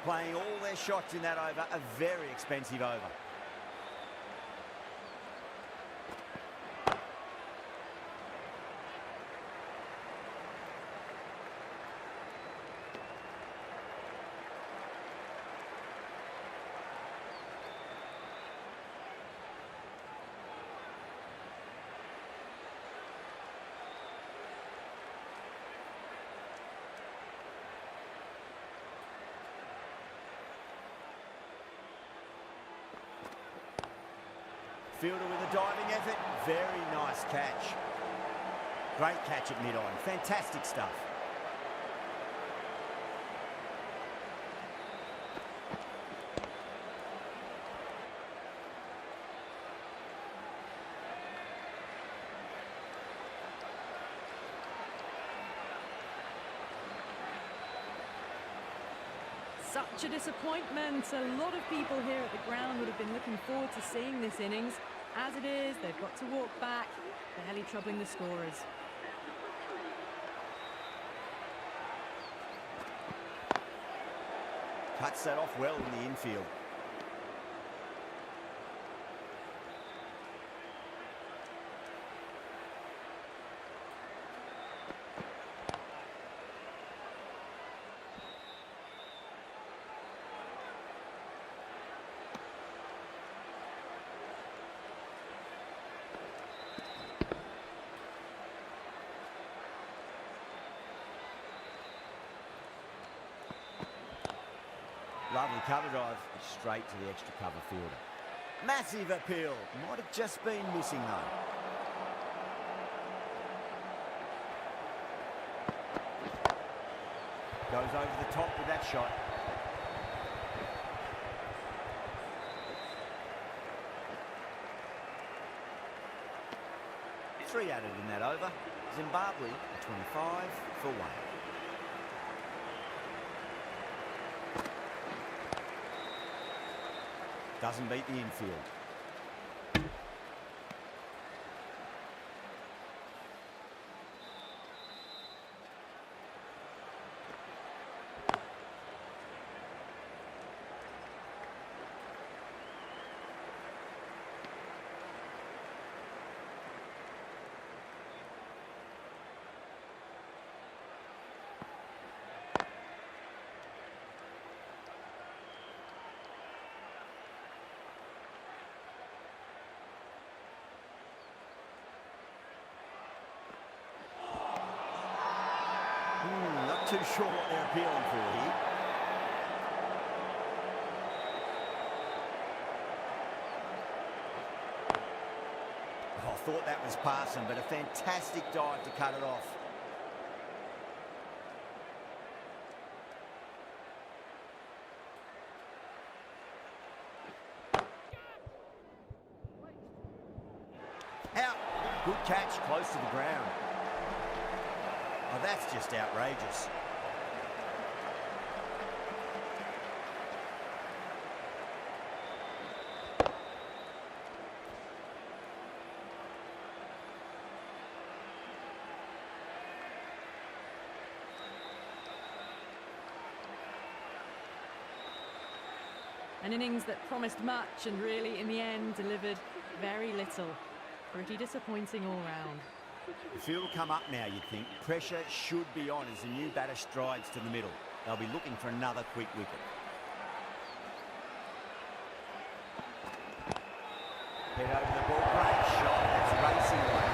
Playing all their shots in that over, a very expensive over. Fielder with a diving effort, very nice catch. Great catch at mid-on, fantastic stuff. Such a disappointment. A lot of people here at the ground would have been looking forward to seeing this innings. As it is, they've got to walk back, barely troubling the scorers. Cuts that off well in the infield. Lovely cover drive, straight to the extra cover fielder. Massive appeal. Might have just been missing though. Goes over the top with that shot. Three added in that over. Zimbabwe 25 for 1. Doesn't beat the infield. Not too sure what they're appealing for here. Oh, I thought that was passing, but a fantastic dive to cut it off. Out. Good catch, close to the ground. Oh, that's just outrageous. An innings that promised much and really, in the end, delivered very little. Pretty disappointing all round. The field will come up now, you'd think. Pressure should be on as the new batter strides to the middle. They'll be looking for another quick wicket. Head over the ball, great shot. That's racing away.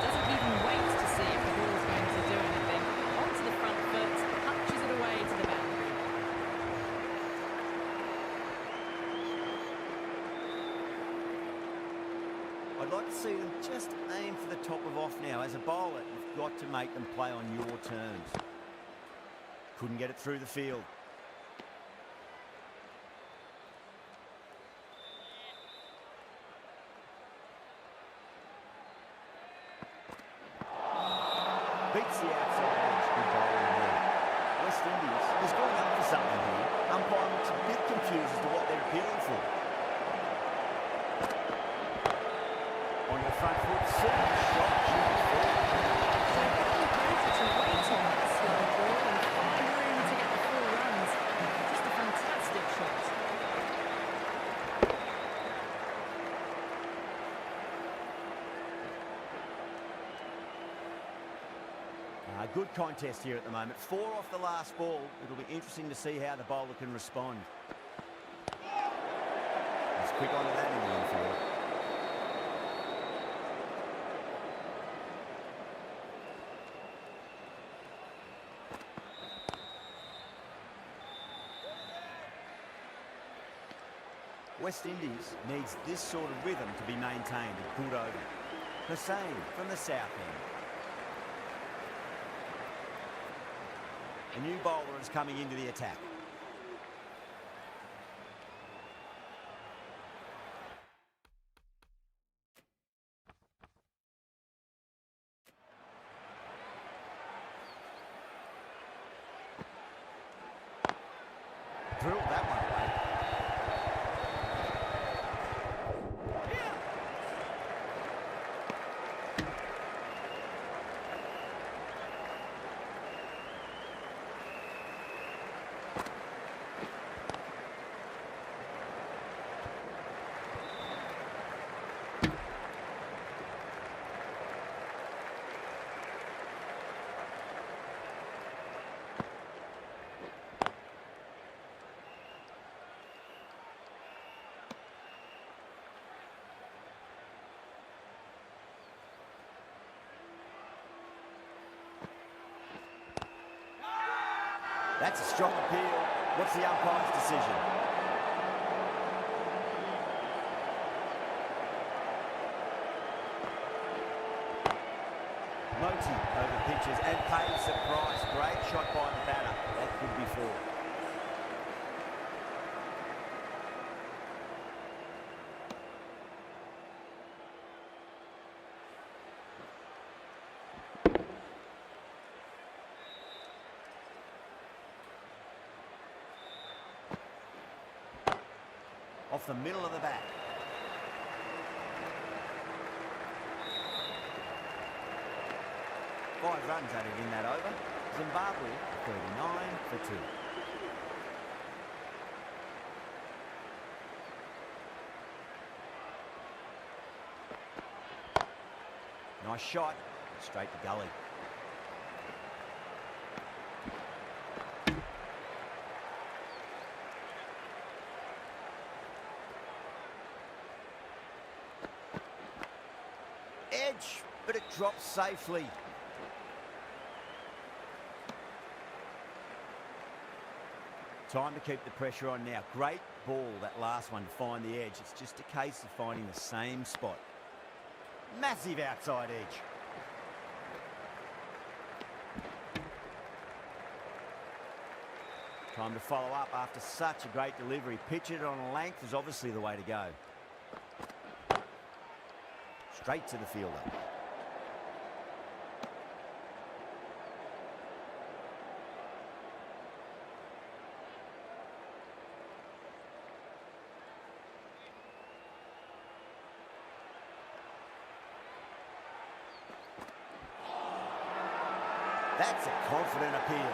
Doesn't even wait to see if the ball's going to do anything. Onto the front foot, punches it away to the boundary. I'd like to see them just aim for the top of off now. As a bowler, you've got to make them play on your terms. Couldn't get it through the field. Beats the outside edge. Good bowling there. West Indies is going up for something here. Umpire looks a bit confused as to what they're appealing for. On the front foot, super shot, shooting forward. So very better to wait on that slow ball and find room to get the 4 runs. Just a fantastic shot. Good contest here at the moment. 4 off the last ball. It'll be interesting to see how the bowler can respond. He's quick onto that in the infield. West Indies needs this sort of rhythm to be maintained at good over. Hussain from the south end. A new bowler is coming into the attack. Drilled that one away. That's a strong appeal. What's the umpire's decision? Moti over pitches and pays the price. Great shot by the batter. That could be four. Off the middle of the bat. Five runs added in that over. Zimbabwe 39 for 2. Nice shot. Straight to gully. Edge, but it drops safely. Time to keep the pressure on now. Great ball, that last one, to find the edge. It's just a case of finding the same spot. Massive outside edge. Time to follow up after such a great delivery. Pitch it on a length is obviously the way to go. Straight to the fielder. That's a confident appeal.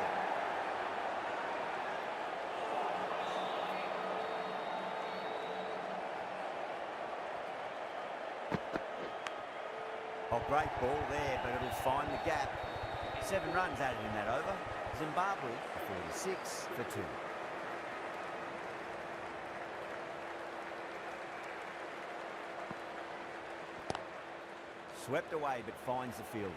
Oh, great ball there, but it'll find the gap. 7 runs added in that over. Zimbabwe 46 for 2. Swept away, but finds the fielder.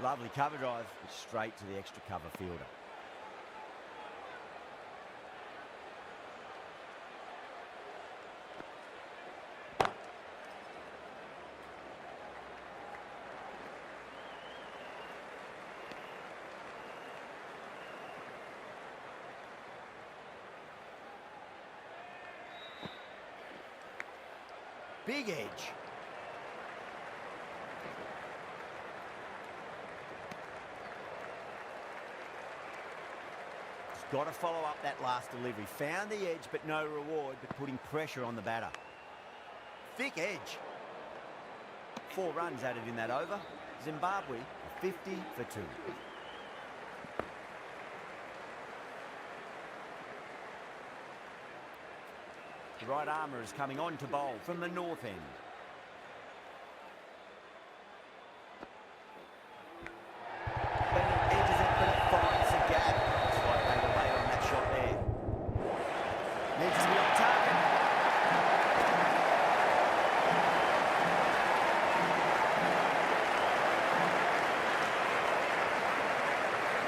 Lovely cover drive, straight to the extra cover fielder. Big edge. Got to follow up that last delivery. Found the edge, but no reward, but putting pressure on the batter. Thick edge. 4 runs added in that over. Zimbabwe 50 for 2. The right armour is coming on to bowl from the north end. Edges it, but it finds the gap. Needs to be on target.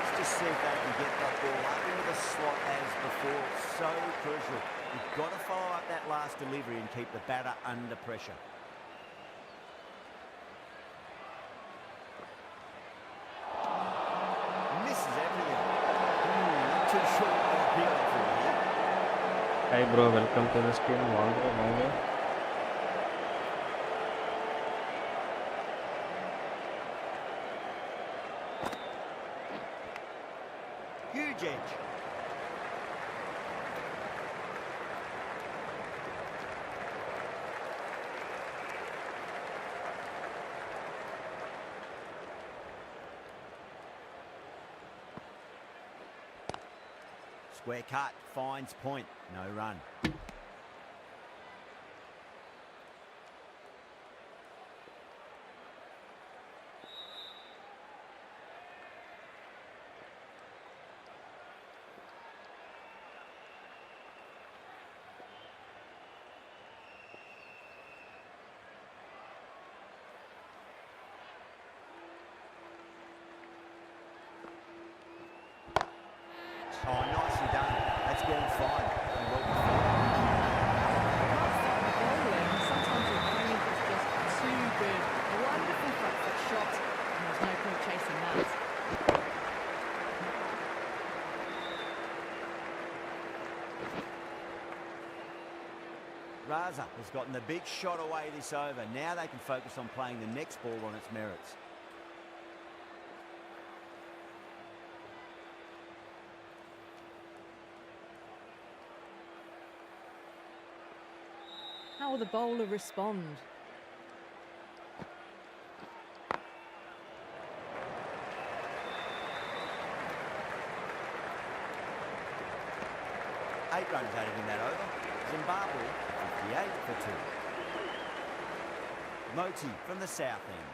Let's just see if they can get that ball up into the slot as before. So crucial. You've got to follow up that last delivery and keep the batter under pressure. Misses everything. Not too sure what they're appealing for here. Hi bro, welcome to the stream. Wanga. Huge edge. Square cut, finds point, no run. Oh, nicely done. That's gone fine. And well before. Sometimes your range is just too good. A wonderful front foot shot, and there's no point chasing that. Raza has gotten the big shot away this over. Now they can focus on playing the next ball on its merits. How will the bowler respond? Eight runs added in that over. Zimbabwe, 58 for 2. Moti from the south end.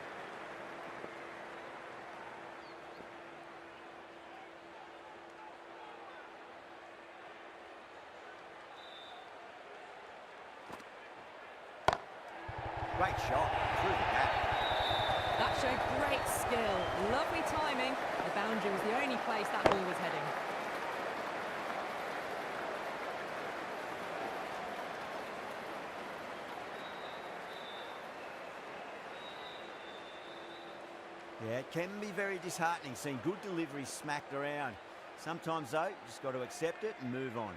Great shot, through the gap. That showed great skill. Lovely timing. The boundary was the only place that ball was heading. Yeah, it can be very disheartening seeing good deliveries smacked around. Sometimes, though, you just got to accept it and move on.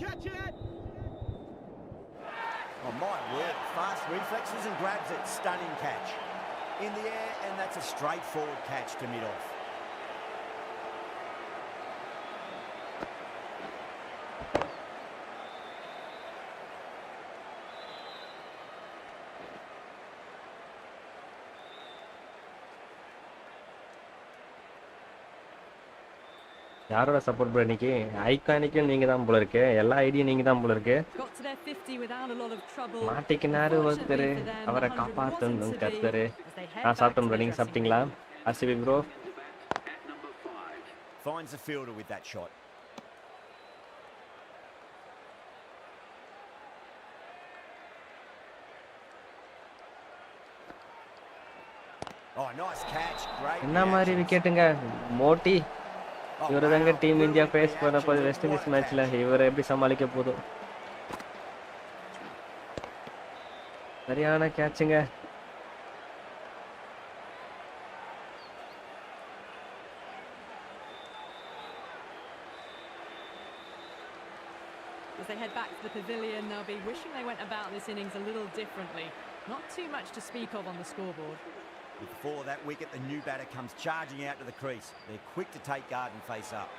Catch it! Oh, my word. Fast reflexes and grabs it. Stunning catch. In the air, and that's a straightforward catch to mid-off. யாரோட support bro இன்னைக்கு? ஐகானிக்கும் நீங்க தான் போல இருக்கு. எல்லா ஐடியும் நீங்க தான் போல இருக்கு. மாட்டிக்கினாரு ஒருத்தர். அவரை காப்பாத்தணும் கர்த்தரு. நான் சாப்பிட்டேன் ப்ரோ. நீங்க சாப்பிட்டீங்களா? அசிவி bro. Finds the fielder with that shot. Oh, nice catch. Great. என்ன மாதிரி விக்கெட்டுங்க மோட்டி. இவரு தாங்க டீம் இந்தியா ஃபேஸ் பண்ண போது வெஸ்ட் இண்டீஸ் மேட்ச்ல. இவரை எப்படி சமாளிக்க போதும்? சரியான கேட்சுங்க. As they head back to the pavilion, they'll be wishing they went about this innings a little differently. Not too much to speak of on the scoreboard. Before that wicket, the new batter comes charging out to the crease. They're quick to take guard and face up.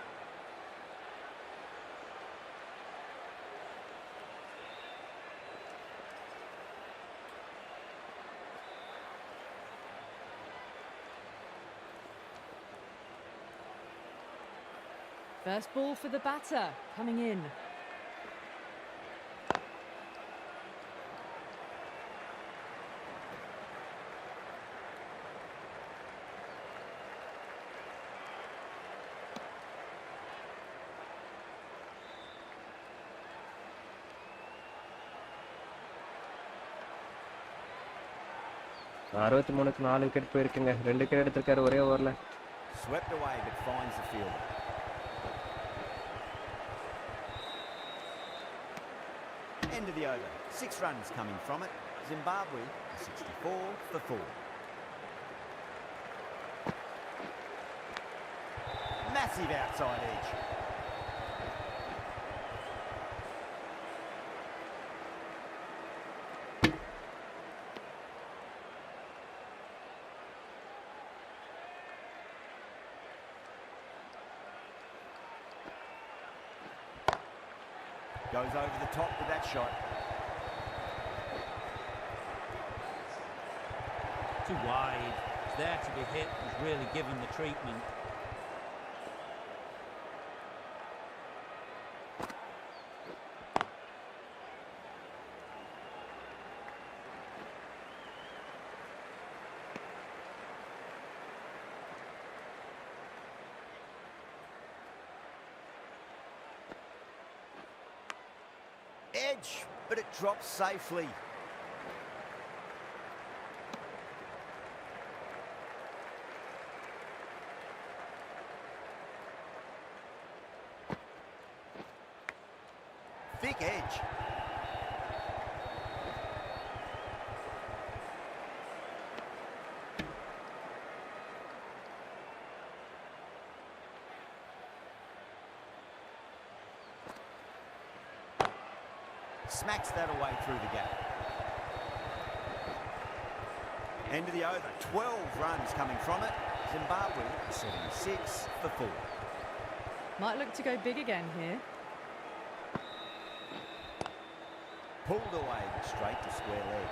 First ball for the batter, coming in. அறுபத்தி 4 wicket போயிருக்குங்க. 2 wicket எடுத்திருக்காரு ஒரே ஓவர்ல. Swept away but finds the fielder. End of the over. 6 runs coming from it. Zimbabwe 64 for 4. Massive outside edge. Goes over the top with that shot. Too wide, there to be hit, was really given the treatment. Edge, but it drops safely. Thick edge. Smacks that away through the gap. End of the over. 12 runs coming from it. Zimbabwe 76 for 4. Might look to go big again here. Pulled away straight to square leg.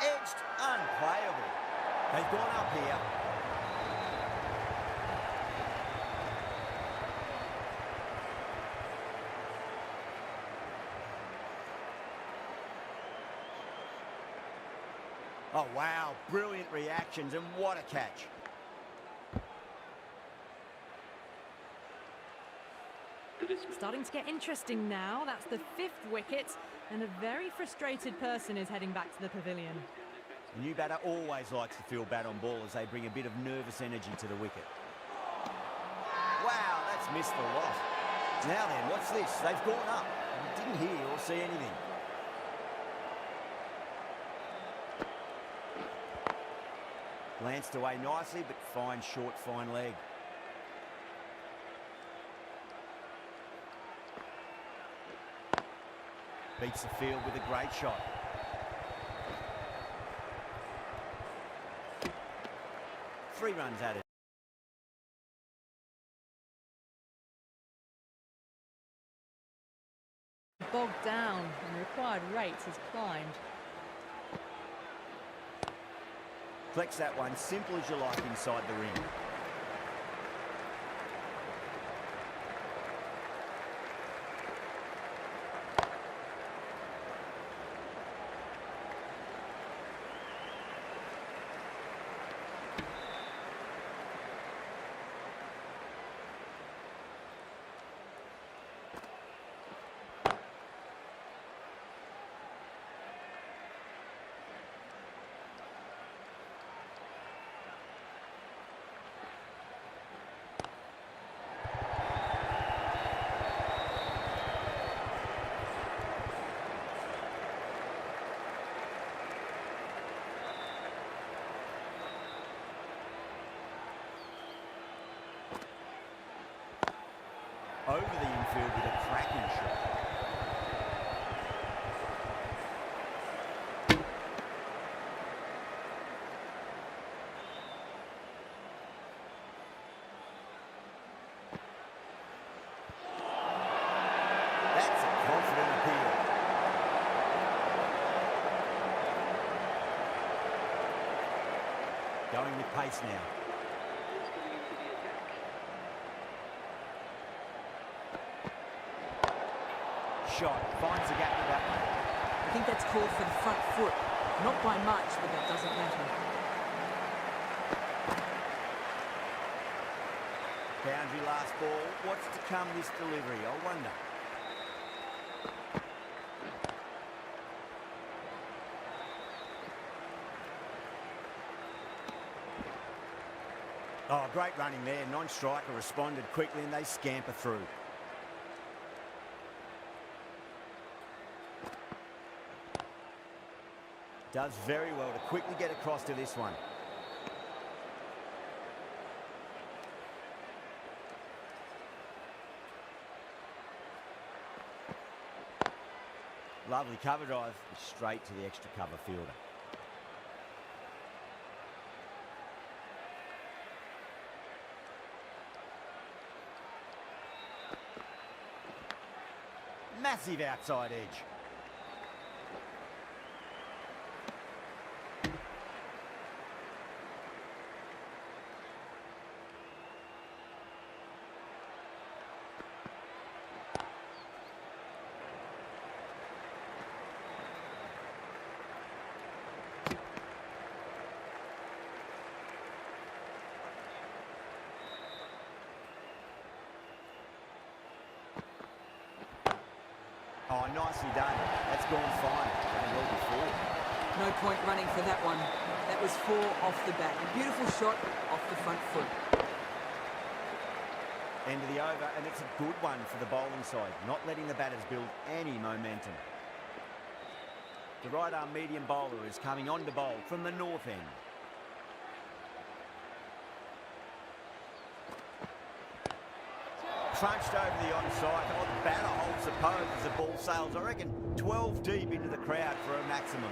Edged, unplayable. They've gone up here. Oh, wow. Brilliant reactions, and what a catch. Starting to get interesting now. That's the 5th wicket, and a very frustrated person is heading back to the pavilion. The new batter always likes to feel bat on ball as they bring a bit of nervous energy to the wicket. Wow, that's missed the lot. Now then, what's this? They've gone up. Didn't hear or see anything. Glanced away nicely, but fine short, fine leg. Beats the field with a great shot. Three runs added. Bogged down, and the required rate has climbed. Flex that one, simple as you like inside the ring. Over the infield with a cracking shot. That's a confident appeal. Going with pace now. Shot, finds the gap with that one. I think that's called for the front foot. Not by much, but that doesn't matter. Boundary last ball. What's to come this delivery? I wonder. Oh, great running there. Non-striker responded quickly and they scamper through. Does very well to quickly get across to this one. Lovely cover drive, straight to the extra cover fielder. Massive outside edge. Oh, nicely done. That's gone fine. Going well before. No point running for that one. That was 4 off the bat. A beautiful shot off the front foot. End of the over, and it's a good one for the bowling side, not letting the batters build any momentum. The right-arm medium bowler is coming on to bowl from the north end. Crunched over the onside. Oh, the batter holds the pose as the ball sails, I reckon, 12 deep into the crowd for a maximum.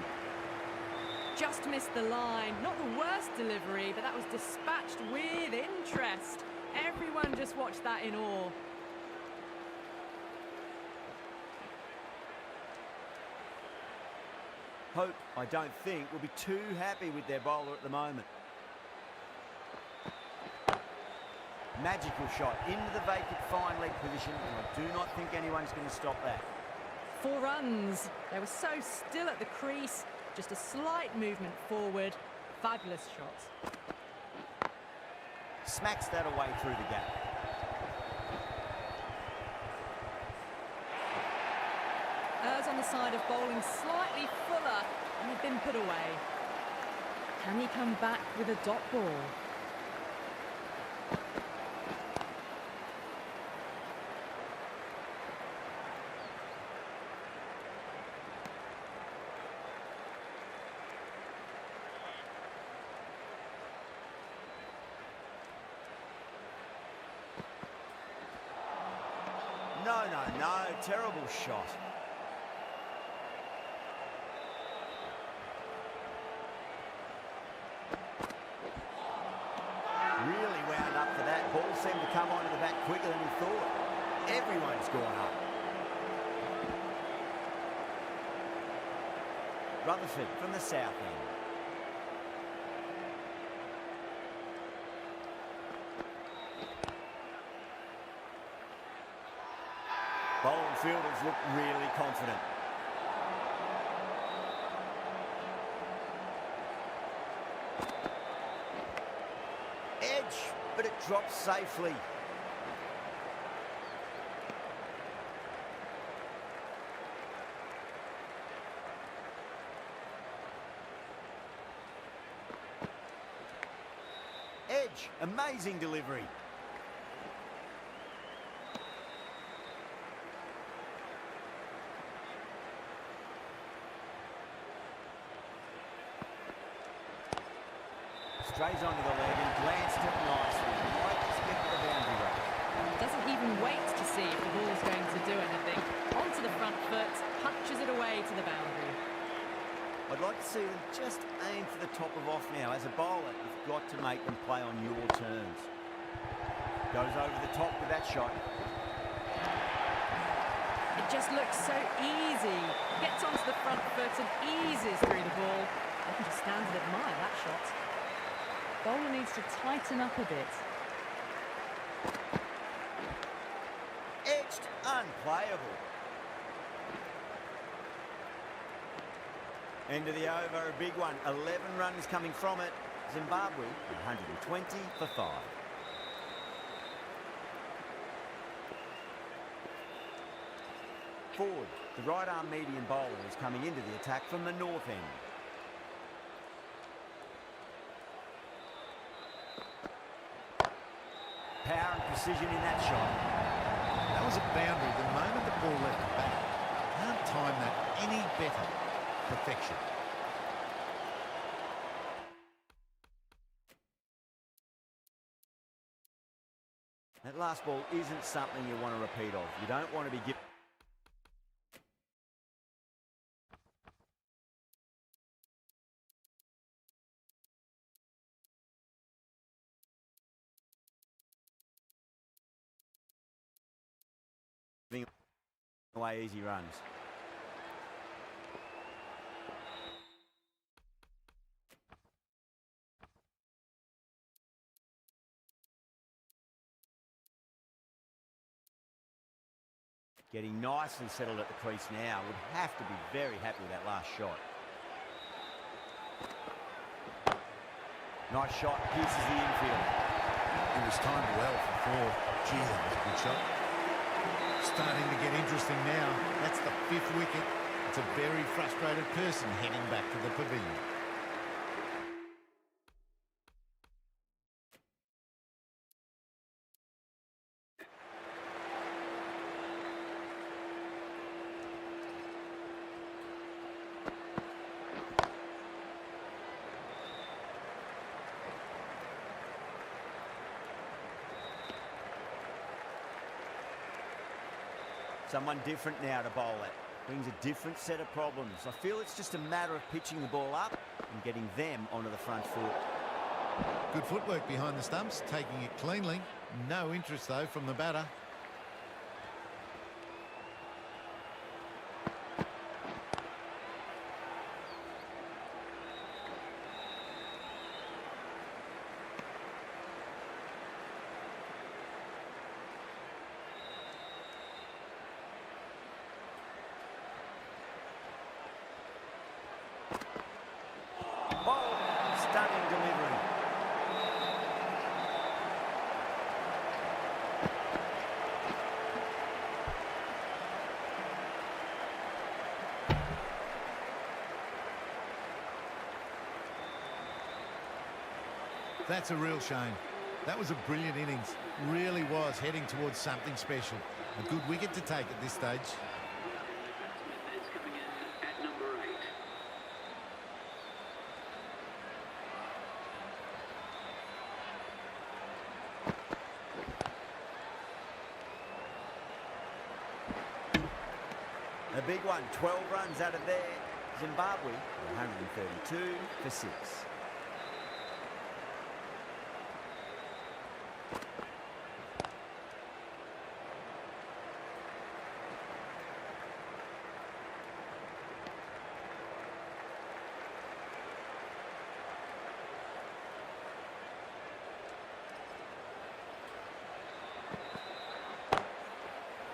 Just missed the line. Not the worst delivery, but that was dispatched with interest. Everyone just watched that in awe. Hope, I don't think, will be too happy with their bowler at the moment. Magical shot into the vacant fine leg position, and I do not think anyone's going to stop that. 4 runs. They were so still at the crease. Just a slight movement forward. Fabulous shot. Smacks that away through the gap. Errs on the side of bowling slightly fuller, and he'd been put away. Can he come back with a dot ball? No, terrible shot. Really wound up for that. Ball seemed to come onto the bat quicker than he thought. Everyone's gone up. Rutherford from the south end. Bowling fielders look really confident. Edge, but it drops safely. Edge, amazing delivery. Strays onto the leg and glanced it nicely. Right to get to the boundary rail. Doesn't even wait to see if the ball's going to do anything. Onto the front foot, punches it away to the boundary. I'd like to see them just aim for the top of off now. As a bowler, you've got to make them play on your terms. Goes over the top with that shot. It just looks so easy. Gets onto the front foot and eases through the ball. I can just stand and admire that shot. Bowler needs to tighten up a bit. Edged, unplayable. End of the over, a big one. 11 runs coming from it. Zimbabwe, 120 for 5. Forward, the right-arm medium bowler is coming into the attack from the north end. Power and precision in that shot. That was a boundary the moment the ball left the bat. Can't time that any better. Perfection. That last ball isn't something you want to repeat of. You don't want to be giving Away easy runs. Getting nicely settled at the crease now. Would have to be very happy with that last shot. Nice shot, pierces the infield. It was timed well for 4. Gee, that was a good shot. Starting to get interesting now. That's the 5th wicket. It's a very frustrated person heading back to the pavilion. Someone different now to bowl it. Brings a different set of problems. I feel it's just a matter of pitching the ball up and getting them onto the front foot. Good footwork behind the stumps, taking it cleanly. No interest, though, from the batter. Oh, stunning delivery. That's a real shame. That was a brilliant innings. Really was heading towards something special. A good wicket to take at this stage. A big one, 12 runs out of there. Zimbabwe, 132 for 6.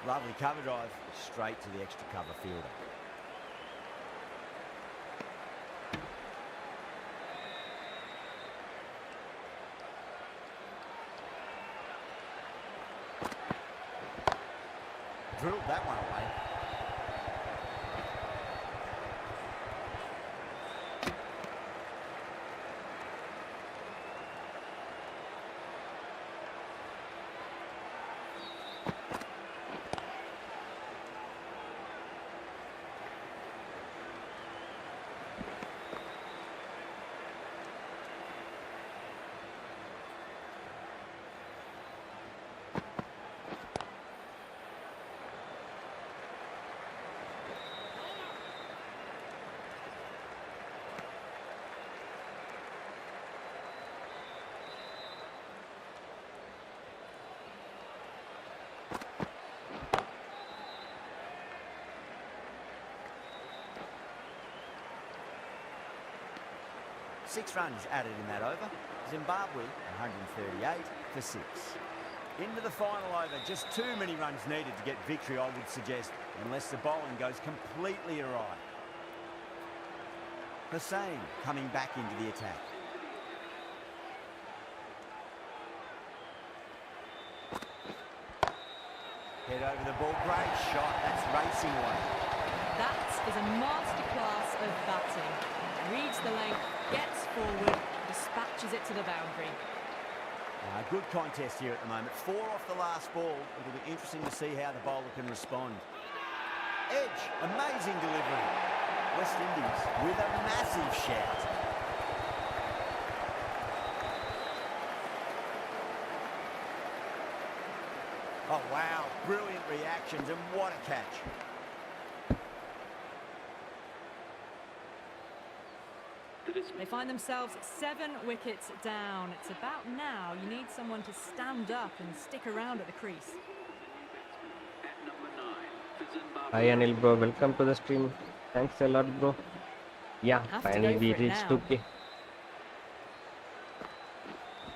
Lovely cover drive, straight to the extra cover fielder. Drilled that one away. Six runs added in that over. Zimbabwe, 138 for 6. Into the final over. Just too many runs needed to get victory, I would suggest, unless the bowling goes completely awry. Hussain coming back into the attack. Head over the ball. Great shot. That's racing away. That is a masterclass of batting. Reads the length, gets forward, dispatches it to the boundary. Good contest here at the moment. 4 off the last ball. It'll be interesting to see how the bowler can respond. Edge, amazing delivery. West Indies with a massive shout. Oh, wow. Brilliant reactions, and what a catch. They find themselves 7 wickets down. It's about now you need someone to stand up and stick around at the crease. Hi Anil bro, welcome to the stream. Thanks a lot bro. Yeah, Have to finally go we for it reached now. 2K.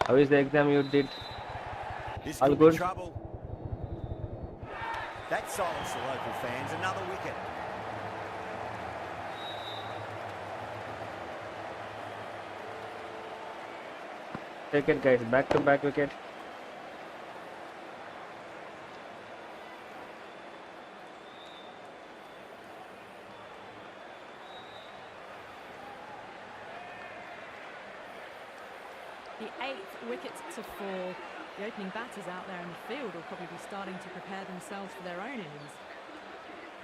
How is the exam you did? This All could be good? trouble. That silenced the local fans. Another wicket. Take it guys, back to back wicket. The 8th wicket to fall. The opening batters out there in the field will probably be starting to prepare themselves for their own innings.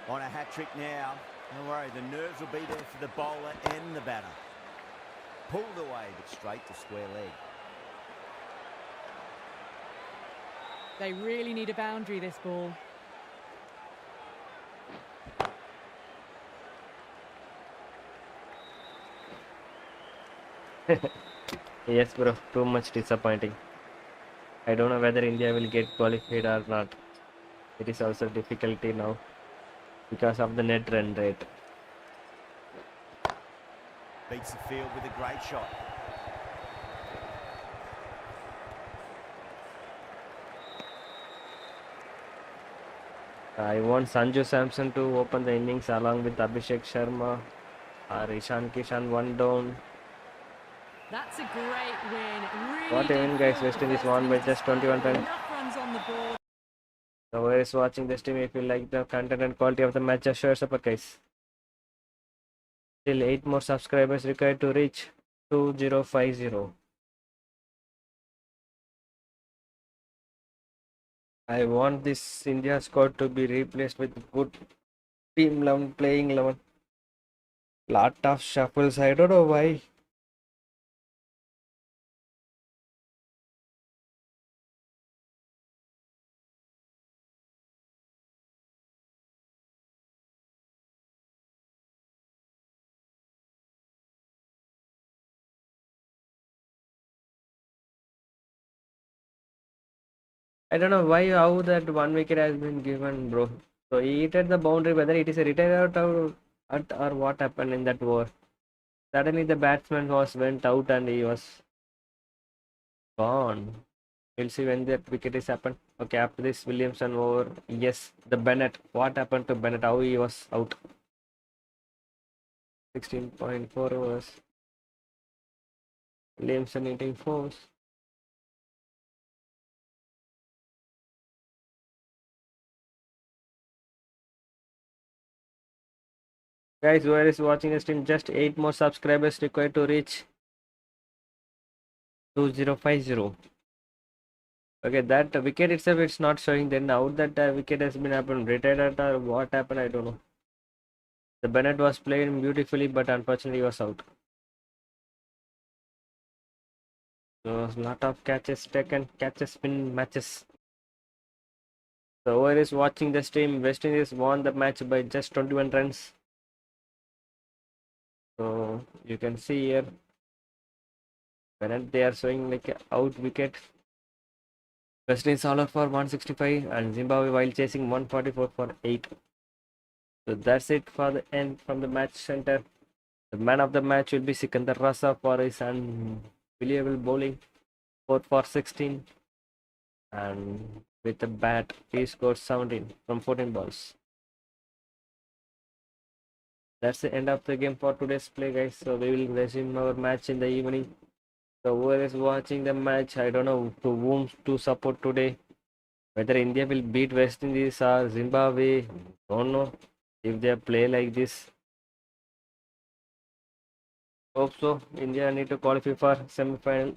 On a hat-trick now. Don't worry, the nerves will be there for the bowler and the batter. Pulled away, but straight to square leg. They really need a boundary, this ball. Yes bro, too much disappointing. I don't know whether India will get qualified or not. It is also difficulty now because of the net run rate. Beats the field with a great shot. I want Sanju Samson to open the innings along with Abhishek Sharma or Ishan Kishan one down. That's a great win. Really What a did win, guys. fill West the Indies first won by innings just display 21 with runs. enough runs on the board. So who is watching the stream? If you like the content and quality of the match, just show your support guys. Still 8 more subscribers required to reach 2050. I want this India squad to be replaced with good team 11 playing 11. Lot of shuffles. I don't know why. I don't know why how that one wicket has been given, bro. So he hit at the boundary, whether it is a retired out or what happened in that over. Suddenly the batsman went out and he was gone. We'll see when that wicket is happened. Okay, after this Williamson over. Yes, the Bennett. What happened to Bennett? How he was out? 16.4 overs. Williamson hitting fours. Guys, whoever is watching the stream, just 8 more subscribers required to reach 2050. Okay, that wicket itself it's not showing. Then how that wicket has been happened, retired or what happened, I don't know. The Bennett was playing beautifully, but unfortunately he was out. So a lot of catches taken, catches win matches. So whoever is watching the stream, West Indies won the match by just 21 runs. So you can see here, Bennett they are showing like a out wicket. West Indies all out for 165 and Zimbabwe while chasing 144 for 8. So that's it for the end from the match center. The man of the match will be Sikandar Raza for his unbelievable bowling, 4 for 16, and with the bat he scored 17 from 14 balls. That's the end of the game for today's play, guys. So we will resume our match in the evening. So whoever is watching the match, I don't know to whom to support today. Whether India will beat West Indies or Zimbabwe, don't know if they play like this. Hope so. India need to qualify for semi-final.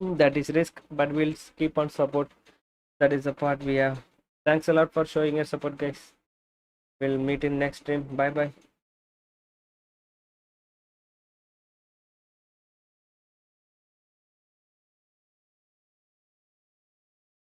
That is risk, but we'll keep on support. That is the part we have. Thanks a lot for showing your support, guys. We'll meet in next stream. Bye bye.